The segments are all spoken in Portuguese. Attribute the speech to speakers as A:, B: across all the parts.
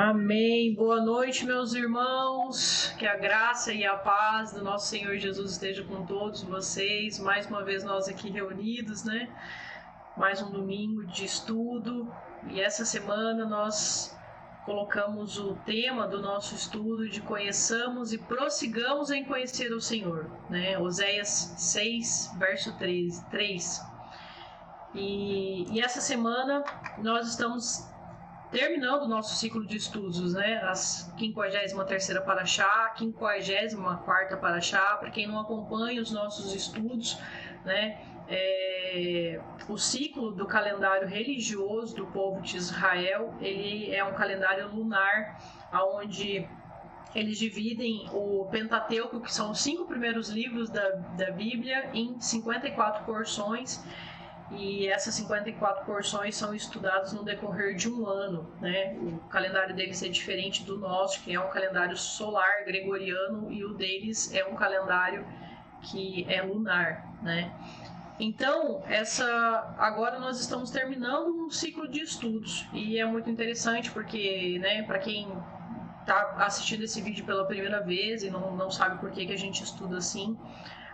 A: Amém. Boa noite, meus irmãos. Que a graça e a paz do nosso Senhor Jesus esteja com todos vocês. Mais uma vez nós aqui reunidos, né? Mais um domingo de estudo. E essa semana nós colocamos o tema do nosso estudo de conheçamos e prossigamos em conhecer o Senhor, né? Oséias 6, verso 3. E essa semana nós estamos terminando o nosso ciclo de estudos, né? As 53ª Paraxá, 54ª Paraxá. Para quem não acompanha os nossos estudos, né? O ciclo do calendário religioso do povo de Israel, ele é um calendário lunar, onde eles dividem o Pentateuco, que são os 5 primeiros livros da Bíblia, em 54 porções. E essas 54 porções são estudadas no decorrer de um ano, né? O calendário deles é diferente do nosso, que é um calendário solar gregoriano, e o deles é um calendário que é lunar, né? Então, agora nós estamos terminando um ciclo de estudos, e é muito interessante porque, né, para quem está assistindo esse vídeo pela primeira vez e não sabe por que a gente estuda assim,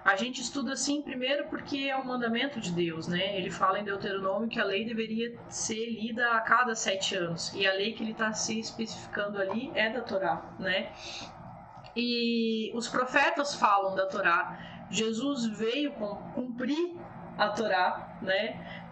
A: a gente estuda assim primeiro porque é um mandamento de Deus, né? Ele fala em Deuteronômio que a lei deveria ser lida a cada 7 anos. E a lei que ele está se especificando ali é da Torá, né? E os profetas falam da Torá. Jesus veio cumprir a Torá, né?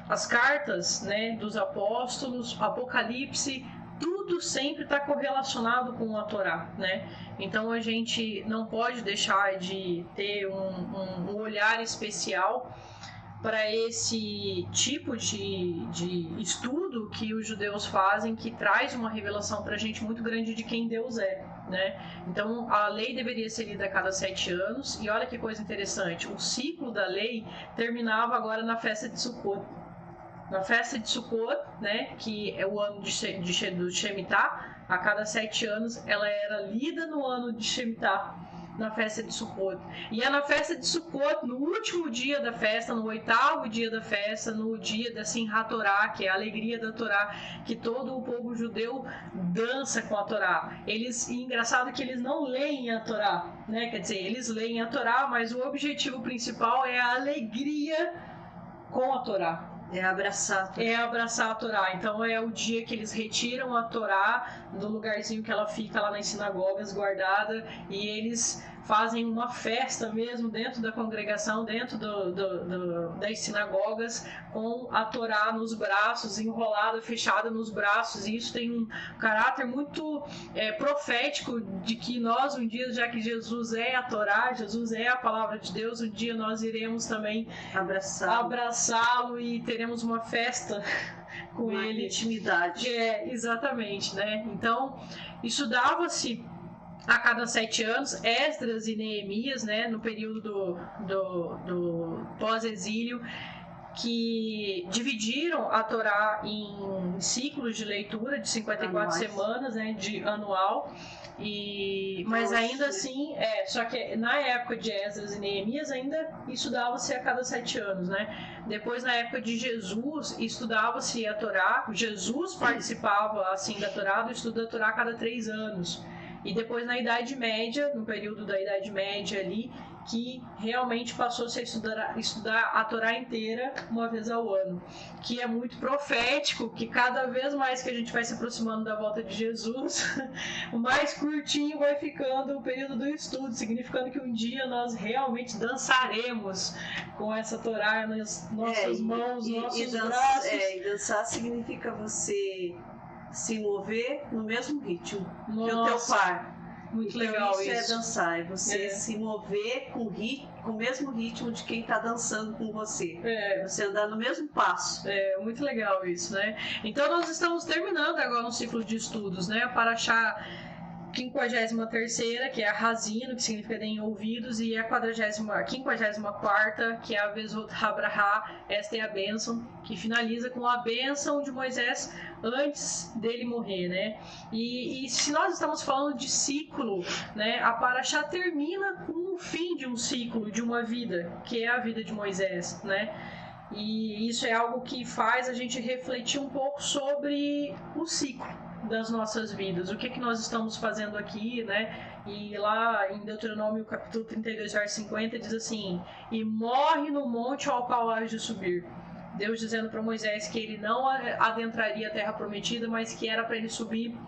A: As cartas, né, dos apóstolos, Apocalipse, tudo sempre está correlacionado com a Torá, né? Então a gente não pode deixar de ter um olhar especial para esse tipo de estudo que os judeus fazem, que traz uma revelação para a gente muito grande de quem Deus é, né? Então a lei deveria ser lida a cada 7 anos, e olha que coisa interessante, o ciclo da lei terminava agora na festa de Sukkot. Na festa de Sukkot, né, que é o ano do Shemitah, a cada 7 anos ela era lida no ano de Shemitah, na festa de Sukkot. E é na festa de Sukkot, no último dia da festa, no 8º dia da festa, no dia da Simchat Torá, que é a alegria da Torá, que todo o povo judeu dança com a Torá. Engraçado que eles não leem a Torá, né? Quer dizer, eles leem a Torá, mas o objetivo principal é a alegria com a Torá.
B: É abraçar
A: a Torá. Então é o dia que eles retiram a Torá do lugarzinho que ela fica lá nas sinagogas guardada, e eles fazem uma festa mesmo dentro da congregação, dentro das sinagogas, com a Torá nos braços, enrolada, fechada nos braços. E isso tem um caráter muito profético de que nós, um dia, já que Jesus é a Torá, Jesus é a palavra de Deus, um dia nós iremos também abraçá-lo e teremos uma festa com
B: uma
A: ele.
B: Intimidade.
A: Exatamente, né? Então, estudava-se a cada 7 anos, Esdras e Neemias, né, no período do pós-exílio, que dividiram a Torá em ciclos de leitura de 54 semanas, né, de anual. Mas ainda assim, só que na época de Esdras e Neemias ainda estudava-se a cada 7 anos, né? Depois, na época de Jesus, estudava-se a Torá. Jesus participava assim da Torá, do estudo da Torá a cada 3 anos. E depois, na Idade Média, no período da Idade Média ali, que realmente passou-se a estudar a Torá inteira uma vez ao ano, que é muito profético, que cada vez mais que a gente vai se aproximando da volta de Jesus, mais curtinho vai ficando o período do estudo, significando que um dia nós realmente dançaremos com essa Torá nas nossas mãos, nossos braços.
B: E dançar significa você se mover no mesmo ritmo que o teu par.
A: Muito
B: então,
A: legal
B: isso. É dançar, é você se mover com o mesmo ritmo de quem está dançando com você. Você andar no mesmo passo.
A: Muito legal isso, né? Então nós estamos terminando agora um ciclo de estudos, né? Para achar 53ª, que é a Razino, que significa em ouvidos, e a 54ª, que é a Vezot Habrahá, esta é a bênção, que finaliza com a bênção de Moisés antes dele morrer, né? E se nós estamos falando de ciclo, né, a Paraxá termina com o fim de um ciclo, de uma vida, que é a vida de Moisés, né? E isso é algo que faz a gente refletir um pouco sobre o ciclo das nossas vidas, o que nós estamos fazendo aqui, né? E lá em Deuteronômio capítulo 32, verso 50 diz assim: e morre no monte ao qual hás de subir. Deus dizendo para Moisés que ele não adentraria a terra prometida, mas que era para ele subir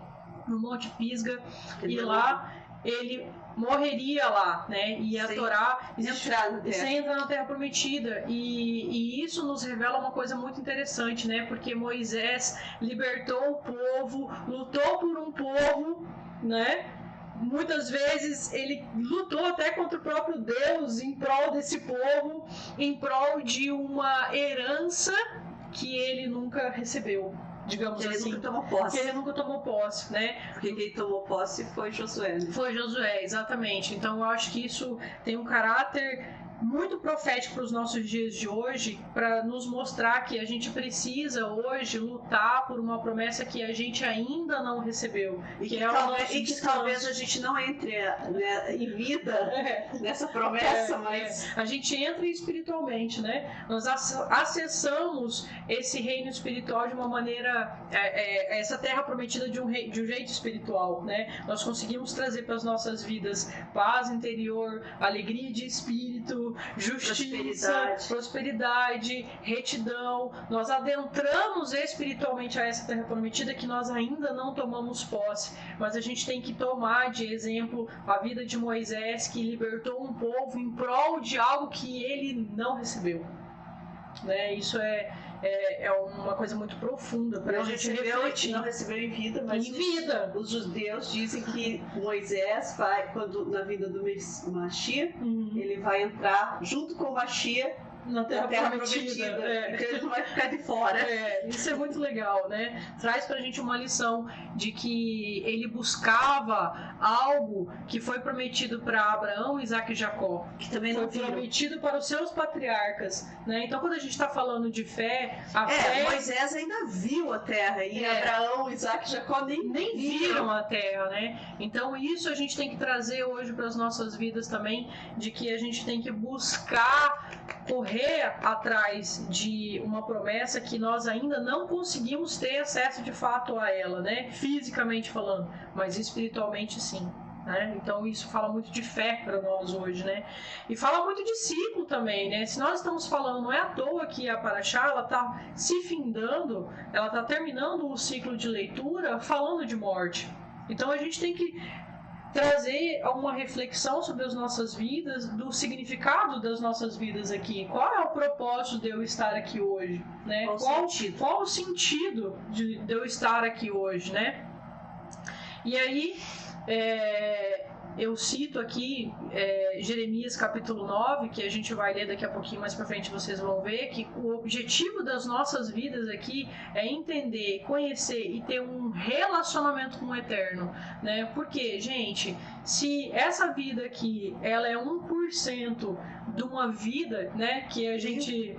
A: no Monte Pisga, e lá ele morreria lá, né? E a Torá sem entrar na terra prometida. E isso nos revela uma coisa muito interessante, né? Porque Moisés libertou o povo, lutou por um povo, né? Muitas vezes ele lutou até contra o próprio Deus em prol desse povo, em prol de uma herança que ele nunca recebeu, digamos assim.
B: Ele nunca tomou posse.
A: Que ele nunca tomou posse, né?
B: Porque quem tomou posse foi Josué. Né?
A: Foi Josué, exatamente. Então eu acho que isso tem um caráter muito profético para os nossos dias de hoje, para nos mostrar que a gente precisa hoje lutar por uma promessa que a gente ainda não recebeu.
B: E que talvez a gente não entre, né, em vida nessa promessa, mas...
A: A gente entra espiritualmente, né? Nós acessamos esse reino espiritual de uma maneira... essa terra prometida de um jeito espiritual, né? Nós conseguimos trazer para as nossas vidas paz interior, alegria de espírito, justiça, prosperidade, retidão. Nós adentramos espiritualmente a essa terra prometida que nós ainda não tomamos posse, mas a gente tem que tomar de exemplo a vida de Moisés, que libertou um povo em prol de algo que ele não recebeu, né? Isso é uma coisa muito profunda para a gente refletir.
B: Não recebeu em vida, mas os judeus dizem que Moisés vai, quando na vida do Mashiach, ele vai entrar junto com o Mashiach
A: na terra prometida.
B: Porque ele não vai ficar de fora.
A: Isso é muito legal, né? Traz pra gente uma lição de que ele buscava algo que foi prometido para Abraão, Isaac e Jacó,
B: que também não
A: foi prometido para os seus patriarcas, né? Então quando a gente está falando de fé,
B: Moisés ainda viu a terra e Abraão, Isaac e Jacó nem viram
A: a terra, né? Então isso a gente tem que trazer hoje para as nossas vidas também, de que a gente tem que buscar correr atrás de uma promessa que nós ainda não conseguimos ter acesso de fato a ela, né? Fisicamente falando, mas espiritualmente sim. Né? Então isso fala muito de fé para nós hoje, né? E fala muito de ciclo também, né? Se nós estamos falando, não é à toa que a Paraxá, ela está se findando, ela está terminando o ciclo de leitura falando de morte. Então a gente tem que trazer uma reflexão sobre as nossas vidas, do significado das nossas vidas aqui. Qual é o propósito de eu estar aqui hoje? Né? Qual o sentido de eu estar aqui hoje? Né? E aí, eu cito aqui Jeremias capítulo 9, que a gente vai ler daqui a pouquinho mais pra frente, vocês vão ver que o objetivo das nossas vidas aqui é entender, conhecer e ter um relacionamento com o Eterno, né? Porque, gente, se essa vida aqui, ela é 1% de uma vida, né, que a gente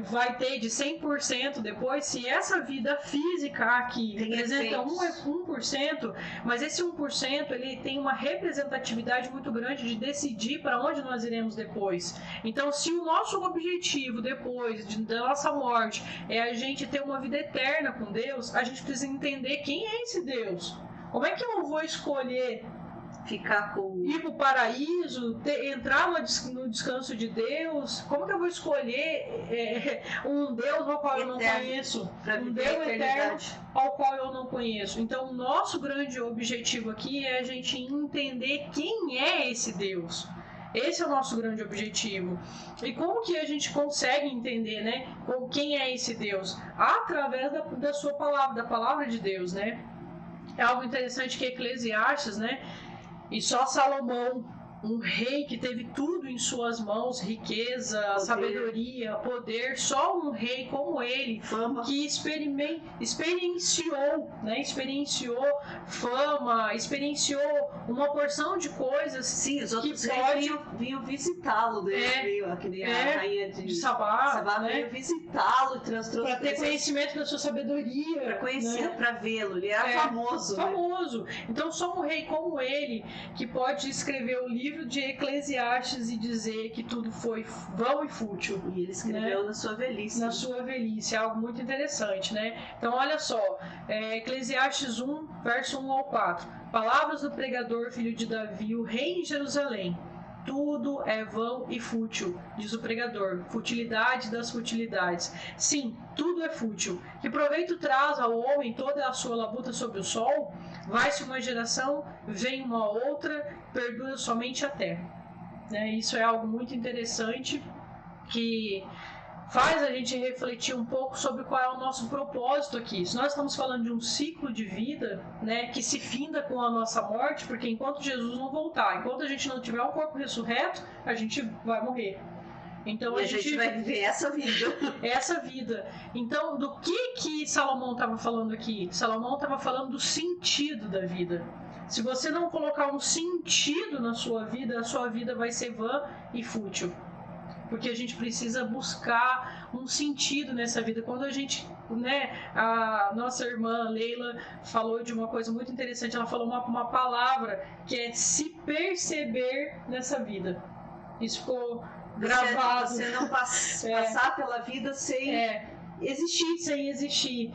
A: vai ter de 100% depois, se essa vida física aqui representa 1%, mas esse 1% ele tem uma representatividade muito grande de decidir para onde nós iremos depois. Então, se o nosso objetivo depois da nossa morte é a gente ter uma vida eterna com Deus, a gente precisa entender quem é esse Deus. Como é que eu vou escolher ir para o paraíso, entrar no descanso de Deus? Como que eu vou escolher um Deus ao qual eu não conheço? Um Deus eterno ao qual eu não conheço. Então, o nosso grande objetivo aqui é a gente entender quem é esse Deus. Esse é o nosso grande objetivo. E como que a gente consegue entender, né, quem é esse Deus? Através da sua palavra, da palavra de Deus, né? É algo interessante que Eclesiastes, né? E só Salomão, um rei que teve tudo em suas mãos, riqueza, sabedoria, poder, só um rei como ele, que experienciou fama, experienciou uma porção de coisas.
B: Sim, os outros reis vinham visitá-lo, né? Veio aquele a rainha de
A: Sabá, né?
B: Veio visitá-lo e trouxe
A: para ter conhecimento da sua sabedoria,
B: para conhecer, né? Para vê-lo. Ele era famoso.
A: Famoso. Né? Então só um rei como ele que pode escrever o livro de Eclesiastes e dizer que tudo foi vão e fútil.
B: E ele escreveu, né? Na sua velhice.
A: Na sua velhice, é algo muito interessante, né? Então olha só, Eclesiastes 1, verso 1 ao 4. Palavras do pregador, filho de Davi, o rei em Jerusalém. Tudo é vão e fútil, diz o pregador. Futilidade das futilidades. Sim, tudo é fútil. Que proveito traz ao homem toda a sua labuta sobre o sol? Vai-se uma geração, vem uma outra, perdura somente a terra. Isso é algo muito interessante que faz a gente refletir um pouco sobre qual é o nosso propósito aqui. Se nós estamos falando de um ciclo de vida, né, que se finda com a nossa morte, porque enquanto Jesus não voltar, enquanto a gente não tiver um corpo ressurreto, a gente vai morrer. Então
B: a gente vai viver essa vida.
A: Essa vida. Então, do que Salomão estava falando aqui? Salomão estava falando do sentido da vida. Se você não colocar um sentido na sua vida, a sua vida vai ser vã e fútil. Porque a gente precisa buscar um sentido nessa vida. Quando a gente, a nossa irmã Leila falou de uma coisa muito interessante, ela falou uma palavra que é se perceber nessa vida. Isso ficou gravado.
B: Você não passar pela vida sem existir.
A: Sem existir.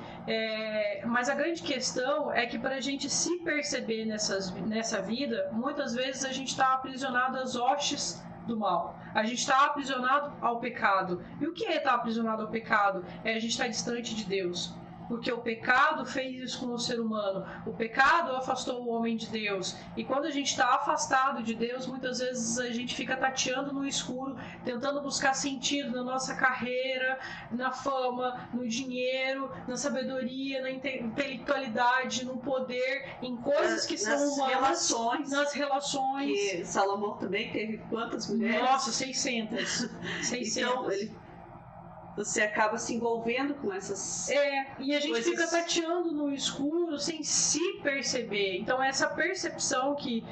A: Mas a grande questão é que para a gente se perceber nessa vida, muitas vezes a gente está aprisionado às hostes do mal. A gente está aprisionado ao pecado. E o que é estar aprisionado ao pecado? É a gente estar distante de Deus. Porque o pecado fez isso com o ser humano. O pecado afastou o homem de Deus. E quando a gente está afastado de Deus, muitas vezes a gente fica tateando no escuro, tentando buscar sentido na nossa carreira, na fama, no dinheiro, na sabedoria, na intelectualidade, no poder, em coisas que são humanas. Nas relações.
B: Que Salomão também teve quantas mulheres?
A: Nossa, 600.
B: Então, você acaba se envolvendo com essas
A: e a gente fica tateando no escuro sem se perceber. Então essa percepção que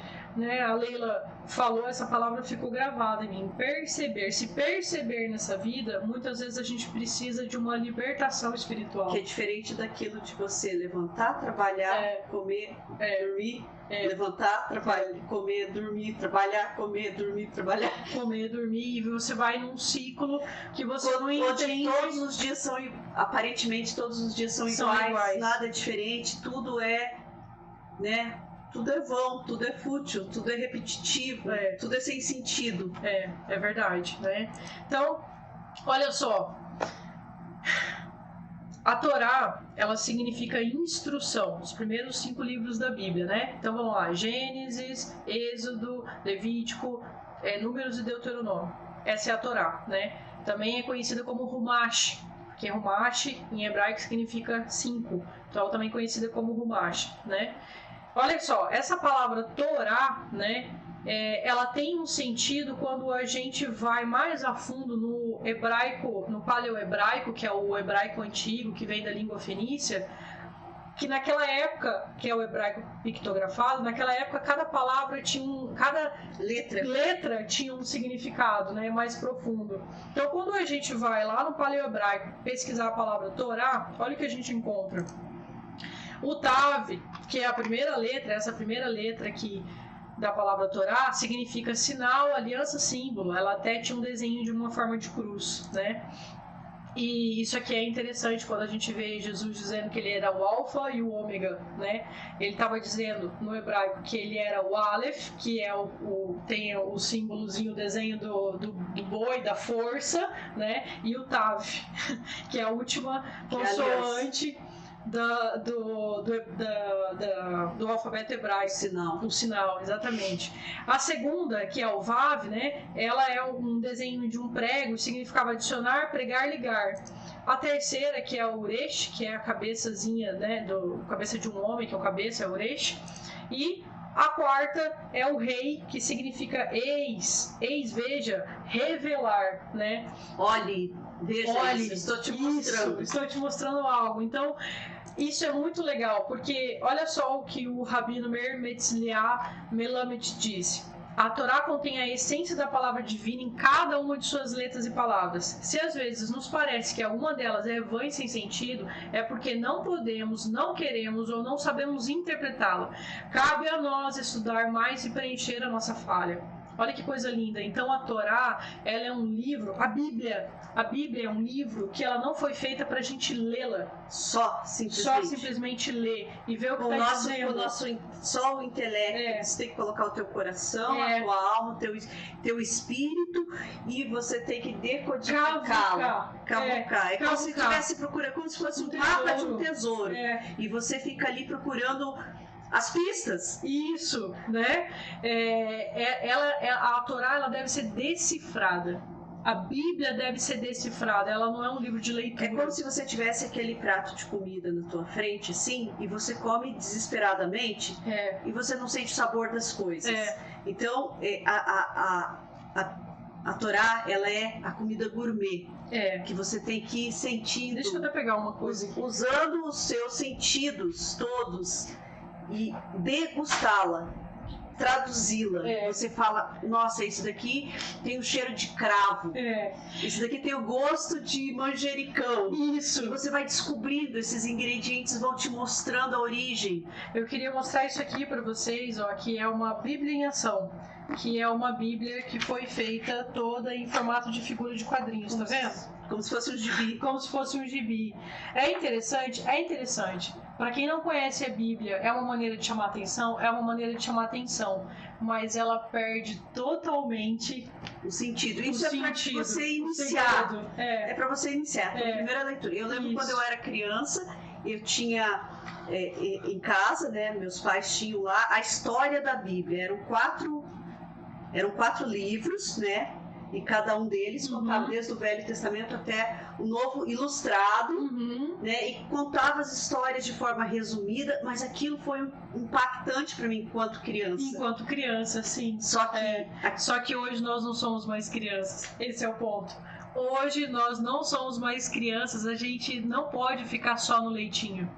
A: a Leila falou, essa palavra ficou gravada em mim. Perceber, se perceber nessa vida, muitas vezes a gente precisa de uma libertação espiritual.
B: Que é diferente daquilo de você levantar, trabalhar, comer, dormir. Levantar, trabalhar, comer, dormir, trabalhar, comer, dormir, trabalhar.
A: Comer, dormir, e você vai num ciclo que você não entende.
B: Todos os dias são, aparentemente, todos os dias são iguais, nada é diferente, tudo é, tudo é vão, tudo é fútil, tudo é repetitivo, tudo é sem sentido.
A: É verdade, Então, olha só. A Torá, ela significa instrução, os primeiros 5 livros da Bíblia, Então vamos lá, Gênesis, Êxodo, Levítico, Números e Deuteronômio. Essa é a Torá, Também é conhecida como Humash, porque Humash em hebraico significa 5, então também conhecida como Humash, Olha só, essa palavra Torá, ela tem um sentido quando a gente vai mais a fundo no hebraico, no paleo-hebraico, que é o hebraico antigo, que vem da língua fenícia, que naquela época, que é o hebraico pictografado, naquela época cada palavra tinha cada letra tinha um significado, mais profundo. Então quando a gente vai lá no paleo-hebraico pesquisar a palavra Torá, olha o que a gente encontra. O Tav, que é a primeira letra, essa primeira letra aqui da palavra Torá, significa sinal, aliança, símbolo. Ela até tinha um desenho de uma forma de cruz, E isso aqui é interessante quando a gente vê Jesus dizendo que ele era o alfa e o ômega, Ele estava dizendo no hebraico que ele era o Aleph, que é tem o símbolozinho, o desenho do boi, da força, E o Tav, que é a última consoante do alfabeto hebraico. O sinal, exatamente. A segunda, que é o Vav, ela é um desenho de um prego, significava adicionar, pregar, ligar. A terceira, que é o Uresh, que é a cabeçazinha, cabeça de um homem, que é o cabeça, é o Uresh. E a quarta é o rei, que significa veja, revelar,
B: Olhe, veja isso, estou te mostrando.
A: Estou te mostrando algo. Então, Isso é muito legal, porque olha só o que o Rabino Meir Metzliah Melamed disse. A Torá contém a essência da palavra divina em cada uma de suas letras e palavras. Se às vezes nos parece que alguma delas é vã e sem sentido, é porque não podemos, não queremos ou não sabemos interpretá-la. Cabe a nós estudar mais e preencher a nossa falha. Olha que coisa linda. Então a Torá, ela é um livro, a Bíblia é um livro que ela não foi feita pra gente lê-la.
B: Só simplesmente
A: ler e ver o que está dizendo.
B: Só o intelecto, você tem que colocar o teu coração, a tua alma, teu espírito, e você tem que decodificá-lo. Cavucar. É como se estivesse procurando, como se fosse um mapa de um tesouro. E você fica ali procurando as pistas.
A: Isso, né? A Torá, ela deve ser decifrada. A Bíblia deve ser decifrada, ela não é um livro de leitura.
B: É como se você tivesse aquele prato de comida na tua frente, assim, e você come desesperadamente e você não sente o sabor das coisas. Então, a Torá, ela é a comida gourmet. Que você tem que ir sentindo.
A: Deixa eu até pegar uma coisa aqui.
B: Usando os seus sentidos todos e degustá-la, traduzi-la. Você fala, nossa, isso daqui tem o cheiro de cravo, isso daqui tem o gosto de manjericão.
A: Isso.
B: E você vai descobrindo, esses ingredientes vão te mostrando a origem.
A: Eu queria mostrar isso aqui para vocês, ó, que é uma Bíblia em ação, que é uma Bíblia que foi feita toda em formato de figura de quadrinhos, tá vendo?
B: Como se fosse um gibi.
A: Como se fosse um gibi. É interessante? É interessante. Para quem não conhece a Bíblia, é uma maneira de chamar atenção? É uma maneira de chamar atenção. Mas ela perde totalmente
B: o sentido. Isso é para você iniciar. É para você iniciar. A primeira leitura. Eu lembro quando eu era criança, eu tinha em casa, né? Meus pais tinham lá a história da Bíblia. Eram quatro livros, né? E cada um deles contava desde o Velho Testamento até o Novo Ilustrado, né? E contava as histórias de forma resumida, mas aquilo foi impactante para mim enquanto criança.
A: Enquanto criança, sim. Só que hoje nós não somos mais crianças. Esse é o ponto. Hoje nós não somos mais crianças, a gente não pode ficar só no leitinho.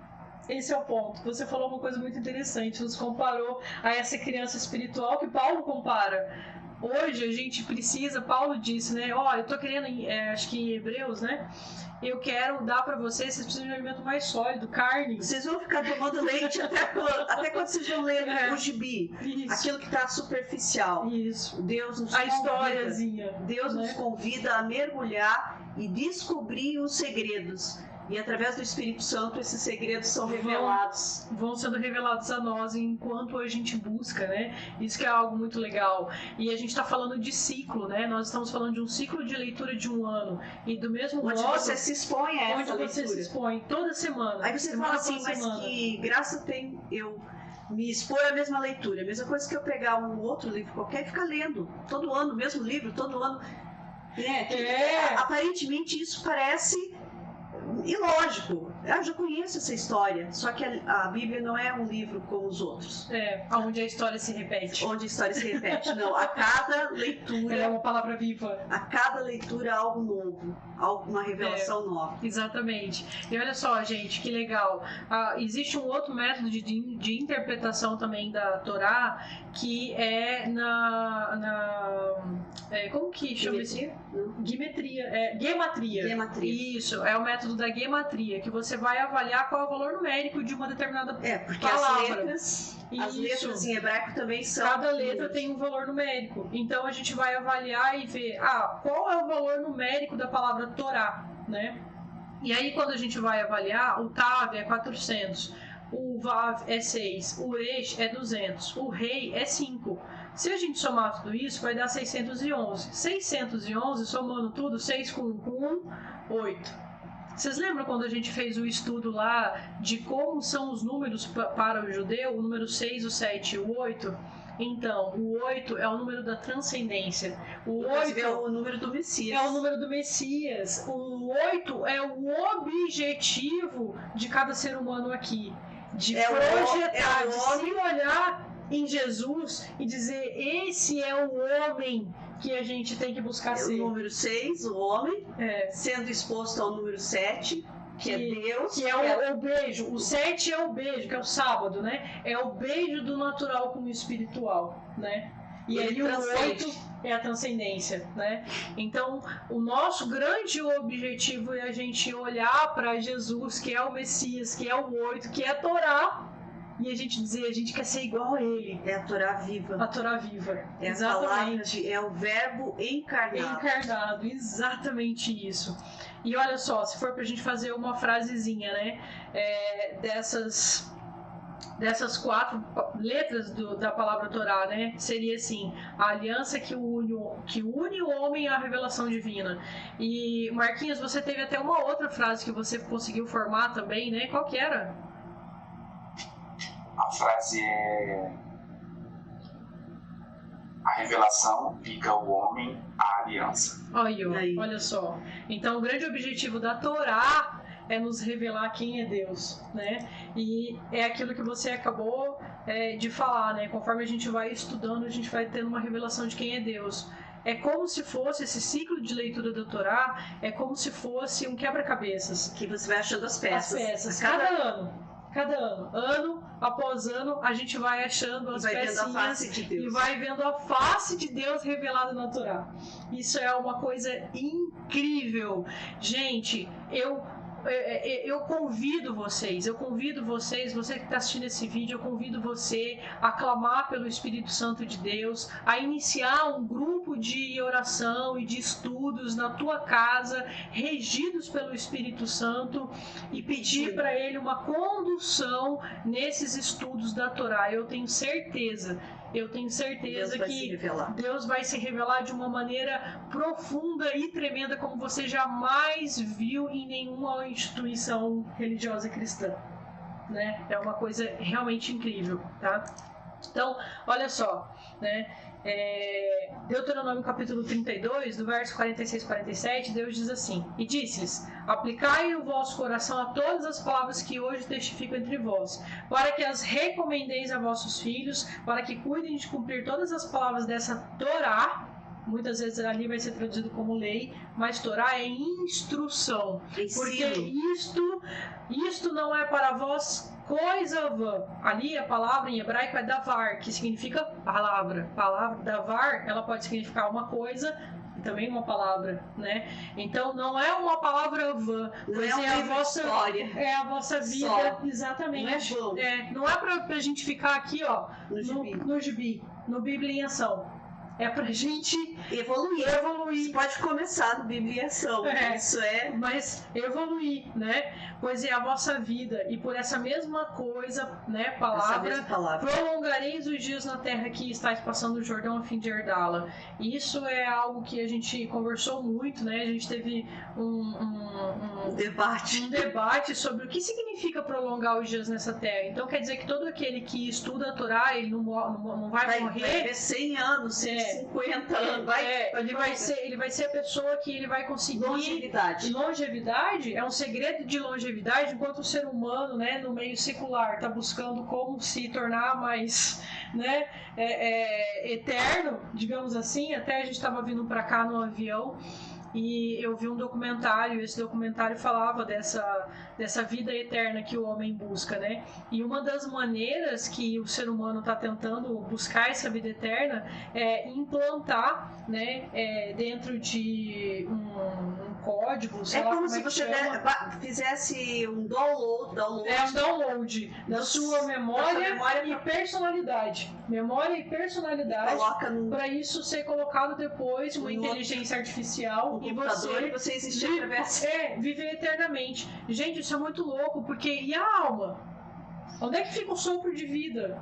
A: Esse é o ponto. Você falou uma coisa muito interessante, nos comparou a essa criança espiritual que Paulo compara. Hoje a gente precisa, Paulo disse, né? Eu tô querendo, acho que em Hebreus, né? Eu quero dar pra vocês precisam de um alimento mais sólido, carne.
B: Vocês vão ficar tomando leite até quando vocês vão ler o gibi.
A: Isso.
B: Aquilo que tá superficial.
A: Isso.
B: Deus nos
A: convida. A historiazinha.
B: Deus nos convida a mergulhar e descobrir os segredos. E através do Espírito Santo esses segredos são revelados.
A: Vão sendo revelados a nós enquanto a gente busca, né? Isso que é algo muito legal. E a gente está falando de ciclo, né? Nós estamos falando de um ciclo de leitura de um ano. E do mesmo modo...
B: Onde você se expõe a essa leitura.
A: Onde você se expõe toda semana.
B: Aí você fala assim, mas que graça tem eu me expor à mesma leitura. A mesma coisa que eu pegar um outro livro qualquer e ficar lendo. Todo ano, o mesmo livro, todo ano. Aparentemente isso parece... ilógico. Eu já conheço essa história, só que a Bíblia não é um livro como os outros.
A: Onde a história se repete.
B: Onde a história se repete. Não, a cada leitura...
A: Ela é uma palavra viva.
B: A cada leitura algo novo, uma revelação nova.
A: Exatamente. E olha só, gente, que legal. Existe um outro método de interpretação também da Torá, que é como que chama isso? Gematria. Isso, é o método da gematria, que você vai avaliar qual é o valor numérico de uma determinada
B: porque
A: palavra.
B: As letras em hebraico também são...
A: Cada letra tem um valor numérico. Então a gente vai avaliar e ver qual é o valor numérico da palavra Torá, né? E aí quando a gente vai avaliar, o Tav é 400, o Vav é 6, o Resh é 200, o Rei é 5. Se a gente somar tudo isso, vai dar 611. 611, somando tudo, 6 com 1, 8. Vocês lembram quando a gente fez o estudo lá de como são os números para o judeu? O número 6, o 7 e o 8? Então, o 8 é o número da transcendência. O 8
B: é o número do Messias.
A: É o número do Messias. O 8 é o objetivo de cada ser humano aqui. De projetar, de se olhar em Jesus e dizer, esse é o homem que a gente tem que buscar ser.
B: O número 6, o homem, sendo exposto ao número 7, que é Deus,
A: que é o beijo. O 7 é o beijo, que é o sábado, né? É o beijo do natural com o espiritual, né? E aí o 8 é a transcendência, né? Então, o nosso grande objetivo é a gente olhar para Jesus, que é o Messias, que é o 8, que é a Torá, e a gente dizer, a gente quer ser igual a ele.
B: É a Torá viva.
A: A Torá viva.
B: É exatamente. É o verbo encarnado.
A: Encarnado, exatamente isso. E olha só, se for pra gente fazer uma frasezinha, né? Dessas 4 letras da palavra Torá, né? Seria assim: a aliança que une o homem à revelação divina. E Marquinhos, você teve até uma outra frase que você conseguiu formar também, né? Qual que era?
C: A frase é: a revelação liga o homem à aliança.
A: Olha só. Então, o grande objetivo da Torá é nos revelar quem é Deus, né? E é aquilo que você acabou de falar, né? Conforme a gente vai estudando, a gente vai tendo uma revelação de quem é Deus. É como se fosse esse ciclo de leitura da Torá, é como se fosse um quebra-cabeças.
B: Que você vai achando as peças.
A: Cada ano após ano, a gente vai achando as pecinhas e vai vendo a face de Deus revelada na Torá. Isso é uma coisa incrível. Gente, eu convido vocês, você que está assistindo esse vídeo, eu convido você a clamar pelo Espírito Santo de Deus, a iniciar um grupo de oração e de estudos na tua casa, regidos pelo Espírito Santo, e pedir para ele uma condução nesses estudos da Torá. Eu tenho certeza que Deus vai se revelar de uma maneira profunda e tremenda, como você jamais viu em nenhuma instituição religiosa cristã, né? É uma coisa realmente incrível, tá? Então, olha só, né? Deuteronômio capítulo 32, do verso 46 e 47, Deus diz assim: e disse-lhes: aplicai o vosso coração a todas as palavras que hoje testifico entre vós, para que as recomendeis a vossos filhos, para que cuidem de cumprir todas as palavras dessa Torá. Muitas vezes ali vai ser traduzido como lei, mas Torá é instrução. Porque isto não é para vós coisa vã. Ali a palavra em hebraico é davar, que significa palavra. Palavra davar, ela pode significar uma coisa e também uma palavra, né? Então não é uma palavra vã,
B: mas é a vossa história.
A: É a vossa vida, só. Exatamente. Não é pra gente ficar aqui, ó, no gibi, no Bíblia em Ação. É pra gente evoluir.
B: Você pode começar no Bíblia em Ação.
A: Mas evoluir, né? Pois é a vossa vida, e por essa mesma coisa, né, palavra, prolongareis os dias na terra que estáis passando o Jordão a fim de herdá-la. Isso é algo que a gente conversou muito, né? A gente teve um debate sobre o que significa prolongar os dias nessa terra. Então quer dizer que todo aquele que estuda a Torá, ele não vai morrer.
B: Vai ter 100 anos, 150 anos.
A: Ele vai ser a pessoa que ele vai conseguir longevidade. É um segredo de longevidade, enquanto o ser humano, né, no meio secular, está buscando como se tornar mais, né, eterno, digamos assim. Até a gente estava vindo para cá no avião e eu vi um documentário. Esse documentário falava dessa vida eterna que o homem busca, né? E uma das maneiras que o ser humano está tentando buscar essa vida eterna é implantar, né, dentro de um código, sei lá
B: como se você fizesse um download
A: da sua memória e personalidade. Memória e personalidade, para isso ser colocado depois uma inteligência artificial e você
B: existir através.
A: Viver eternamente. Gente, isso é muito louco, porque e a alma? Onde é que fica o sopro de vida?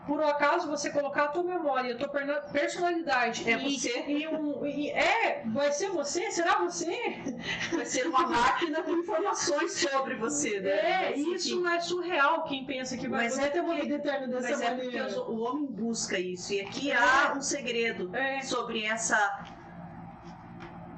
A: Por um acaso você colocar a tua memória, a tua personalidade vai ser você? Será você?
B: Vai ser uma máquina com informações sobre você, né?
A: Isso é surreal quem pensa que vai poder ter uma vida eterna dessa maneira.
B: Porque o homem busca isso, e aqui há um segredo sobre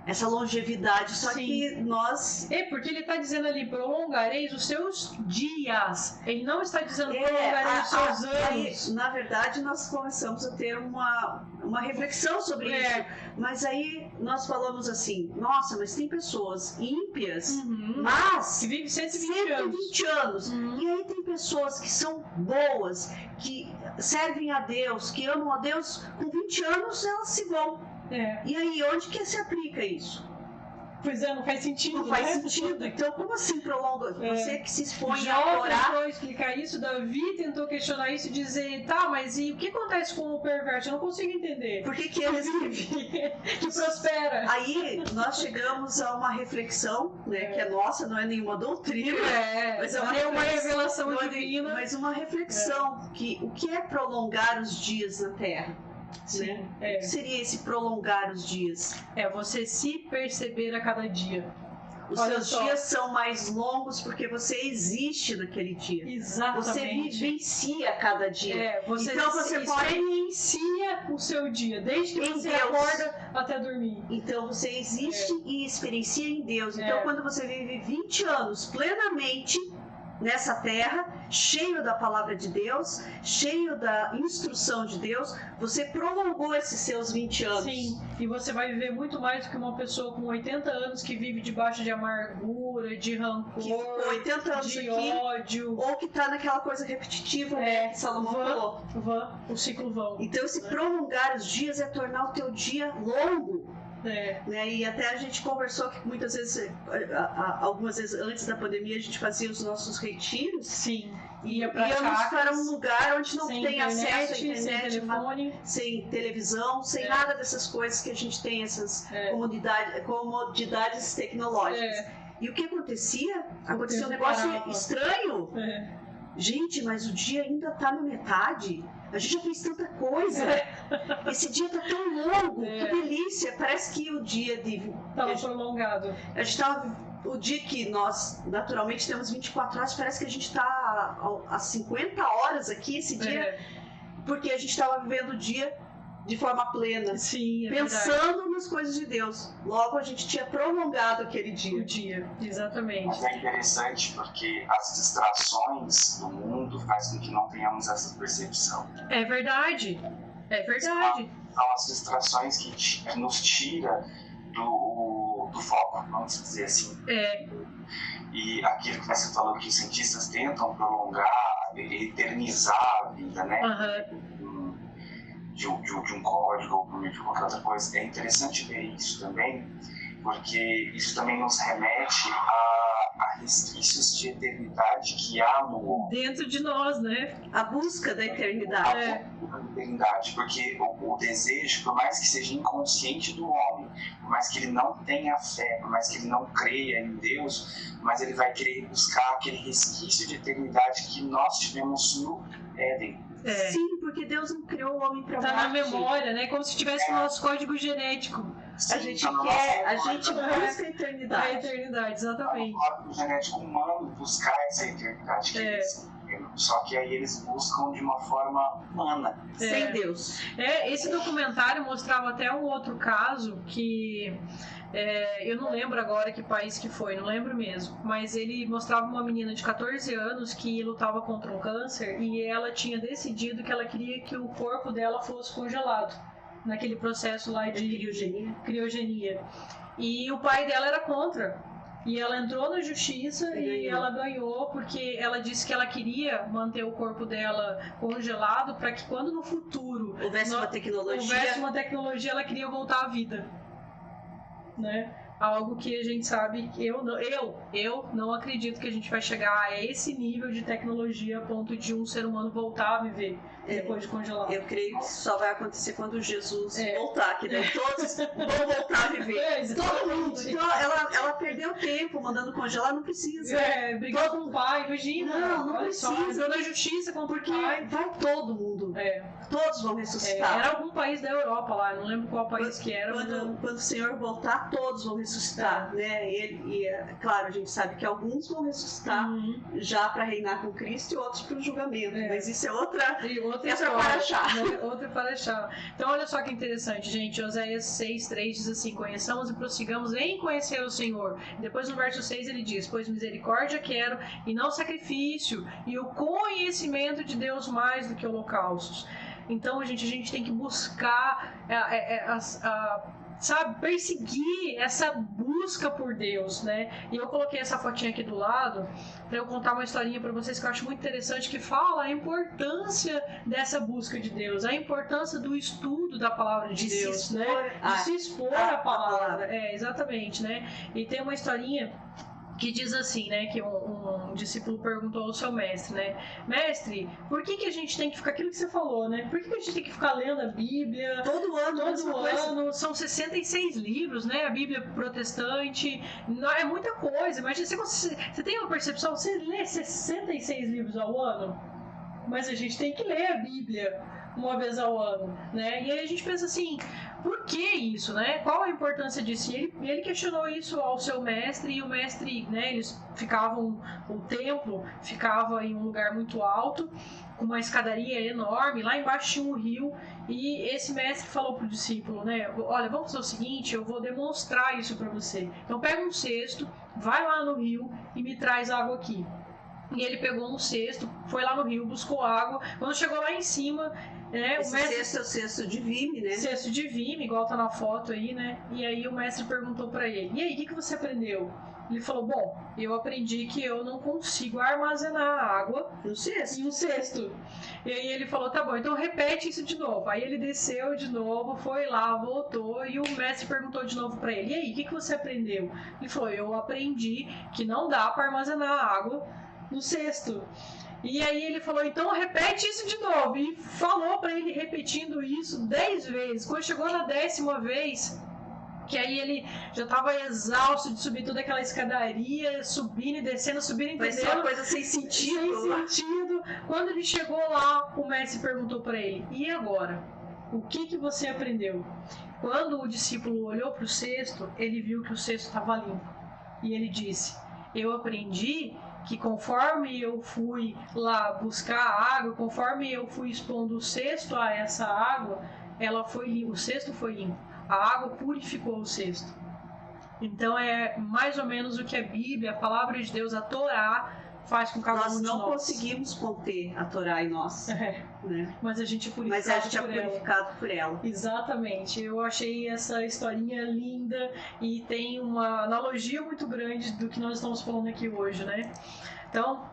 B: essa longevidade, só
A: Sim.
B: que nós...
A: Porque ele está dizendo ali, prolongareis os seus dias. Ele não está dizendo prolongareis os seus anos.
B: Aí, na verdade, nós começamos a ter uma reflexão sobre isso. Mas aí nós falamos assim, nossa, mas tem pessoas ímpias, mas...
A: que vivem 120
B: anos. E aí tem pessoas que são boas, que servem a Deus, que amam a Deus, com 20 anos elas se vão. E aí, onde que se aplica isso?
A: Pois é, não faz sentido.
B: Não faz sentido. Então, como assim prolonga? Você que se expõe
A: a orar... tentou explicar isso, Davi tentou questionar isso e dizer, tá, mas e o que acontece com o perverso? Eu não consigo entender.
B: Por que ele
A: que prospera?
B: Aí, nós chegamos a uma reflexão, né, que é nossa, não é nenhuma doutrina, mas é
A: uma revelação divina.
B: Mas uma reflexão, que o que é prolongar os dias na Terra?
A: Sim,
B: né? O que seria esse prolongar os dias?
A: É você se perceber a cada dia.
B: Os seus dias são mais longos porque você existe naquele dia.
A: Exatamente.
B: Você vivencia cada dia.
A: Você
B: então você
A: experiencia o seu dia, desde que você acorda até dormir.
B: Então você existe e experiencia em Deus. Então quando você vive 20 anos plenamente nessa terra, cheio da palavra de Deus, cheio da instrução de Deus, você prolongou esses seus 20 anos.
A: Sim, e você vai viver muito mais do que uma pessoa com 80 anos que vive debaixo de amargura, de rancor,
B: que 80 anos
A: de
B: aqui,
A: ódio.
B: Ou que tá naquela coisa repetitiva, que Salomão falou.
A: O ciclo vão.
B: Então esse prolongar os dias é tornar o teu dia longo. Né? E até a gente conversou que muitas vezes, algumas vezes antes da pandemia, a gente fazia os nossos retiros.
A: Sim.
B: Íamos para um lugar onde não tem internet, acesso à internet,
A: sem telefone,
B: sem televisão, sem nada dessas coisas que a gente tem, essas comodidades tecnológicas. E o que acontecia? Acontecia um negócio estranho. Gente, mas o dia ainda está na metade. A gente já fez tanta coisa. Esse dia tá tão longo. Que delícia. Parece que o dia
A: tava prolongado.
B: A gente tava... O dia que nós, naturalmente, temos 24 horas, parece que a gente está há 50 horas aqui, esse dia. Porque a gente estava vivendo o dia de forma plena.
A: Sim,
B: pensando nas coisas de Deus. Logo, a gente tinha prolongado aquele dia.
A: O dia, exatamente.
C: Mas é interessante porque as distrações do mundo fazem com que não tenhamos essa percepção.
A: É verdade. É verdade.
C: São as distrações que nos tira do foco, vamos dizer assim. E aquilo que você falou que os cientistas tentam prolongar, eternizar a vida, né? De um código ou por meio de qualquer outra coisa. É interessante ver isso também, porque isso também nos remete a resquícios de eternidade que há no homem.
A: Dentro de nós, né?
B: A busca da eternidade.
C: A busca da eternidade, porque o desejo, por mais que seja inconsciente do homem, por mais que ele não tenha fé, por mais que ele não creia em Deus, mas ele vai querer buscar aquele resquício de eternidade que nós tivemos no Éden.
B: Sim, porque Deus não criou o homem para morte.
A: Tá na memória, né? Como se tivesse o nosso código genético.
C: Sim,
B: a gente busca a eternidade.
A: A eternidade, exatamente.
C: É o código genético humano buscar essa eternidade que eles só que aí eles buscam de uma forma humana.
B: Sem Deus.
A: Esse documentário mostrava até um outro caso que... eu não lembro agora que país que foi, não lembro mesmo, mas ele mostrava uma menina de 14 anos que lutava contra um câncer e ela tinha decidido que ela queria que o corpo dela fosse congelado naquele processo lá de criogenia. E o pai dela era contra. E ela entrou na justiça e ela ganhou porque ela disse que ela queria manter o corpo dela congelado para que quando no futuro
B: houvesse uma tecnologia,
A: ela queria voltar à vida. Né? Algo que a gente sabe que eu não acredito que a gente vai chegar a esse nível de tecnologia a ponto de um ser humano voltar a viver depois de congelar.
B: Eu creio que isso só vai acontecer quando Jesus voltar, que daí todos vão voltar a viver. Todo mundo. Então ela perdeu tempo mandando congelar, não precisa.
A: Brigou com o pai, imagina.
B: Não precisa.
A: Entrou na justiça com o pai.
B: Vai todo mundo. Todos vão ressuscitar.
A: Era algum país da Europa lá, não lembro qual país que era.
B: Quando o Senhor voltar, todos vão ressuscitar. ressuscitar, né? Claro, a gente sabe que alguns vão ressuscitar já para reinar com Cristo e outros para o julgamento, mas isso é outra
A: paraxá. Então olha só que interessante, gente. Oséias 6:3 diz assim: conheçamos e prossigamos em conhecer o Senhor. Depois no verso 6 ele diz: pois misericórdia quero e não sacrifício, e o conhecimento de Deus mais do que holocaustos. Então, gente, a gente tem que buscar, sabe, perseguir essa busca por Deus, né? E eu coloquei essa fotinha aqui do lado para eu contar uma historinha para vocês que eu acho muito interessante, que fala a importância dessa busca de Deus, a importância do estudo da palavra de Deus, né? De se expor à palavra. Exatamente, né? E tem uma historinha que diz assim, né, que um discípulo perguntou ao seu mestre, né, mestre, por que a gente tem que ficar, aquilo que você falou, né, por que a gente tem que ficar lendo a Bíblia
B: todo ano,
A: são 66 livros, né, a Bíblia protestante, não é muita coisa, mas você tem uma percepção, você lê 66 livros ao ano, mas a gente tem que ler a Bíblia uma vez ao ano, né? E aí a gente pensa assim, por que isso, né? Qual a importância disso? E ele questionou isso ao seu mestre, e o mestre, né, eles ficavam, o templo ficava em um lugar muito alto, com uma escadaria enorme, lá embaixo tinha um rio, e esse mestre falou pro discípulo, né, olha, vamos fazer o seguinte, eu vou demonstrar isso para você. Então pega um cesto, vai lá no rio e me traz água aqui. E ele pegou um cesto, foi lá no rio, buscou água, quando chegou lá em cima,
B: esse cesto é o cesto de vime, né?
A: Cesto de vime, igual tá na foto aí, né? E aí o mestre perguntou pra ele, e aí, o que você aprendeu? Ele falou, bom, eu aprendi que eu não consigo armazenar água
B: no cesto.
A: Em um cesto. E aí ele falou, tá bom, então repete isso de novo. Aí ele desceu de novo, foi lá, voltou, e o mestre perguntou de novo pra ele, e aí, o que você aprendeu? Ele falou, eu aprendi que não dá pra armazenar água no cesto. E aí ele falou, então repete isso de novo. E falou pra ele repetindo isso 10 vezes. Quando chegou na 10ª vez, que aí ele já estava exausto de subir toda aquela escadaria, subindo e descendo, subindo e descendo.
B: Vai ser uma coisa sem sentido.
A: Quando ele chegou lá, o mestre perguntou para ele, e agora? O que você aprendeu? Quando o discípulo olhou para o cesto, ele viu que o cesto estava limpo. E ele disse, eu aprendi que conforme eu fui lá buscar a água, conforme eu fui expondo o cesto a essa água, o cesto foi limpo. A água purificou o cesto. Então é mais ou menos o que a Bíblia, a palavra de Deus, a Torá, faz com cada um de nós.
B: Nós não conseguimos conter a Torá em nós.
A: Né? Mas a gente é
B: purificado por ela.
A: Exatamente. Eu achei essa historinha linda e tem uma analogia muito grande do que nós estamos falando aqui hoje, né? Então,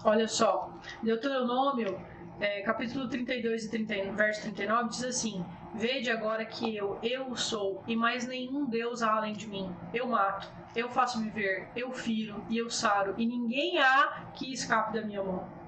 A: olha só, Deuteronômio, capítulo 32 e verso 39 diz assim, vede agora que eu sou, e mais nenhum Deus há além de mim. Eu mato, eu faço viver, eu firo e eu saro, e ninguém há que escape da minha mão.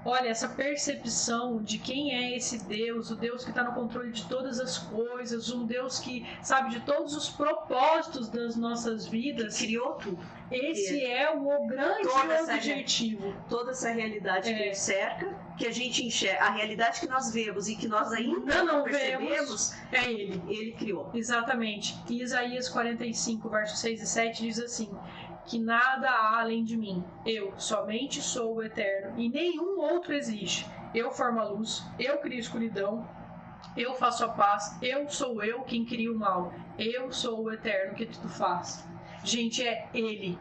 A: Olha, essa percepção de quem é esse Deus, o Deus que está no controle de todas as coisas, um Deus que sabe de todos os propósitos das nossas vidas.
B: Que criou tudo.
A: Esse é o grande objetivo.
B: Toda essa realidade que nos cerca, que a gente enxerga, a realidade que nós vemos e que nós ainda não percebemos,
A: é Ele.
B: Ele criou.
A: Exatamente. E Isaías 45, versos 6 e 7 diz assim, que nada há além de mim. Eu somente sou o eterno e nenhum outro existe. Eu formo a luz, eu crio a escuridão, eu faço a paz, eu sou eu quem cria o mal. Eu sou o eterno que tudo faz. Gente, é Ele.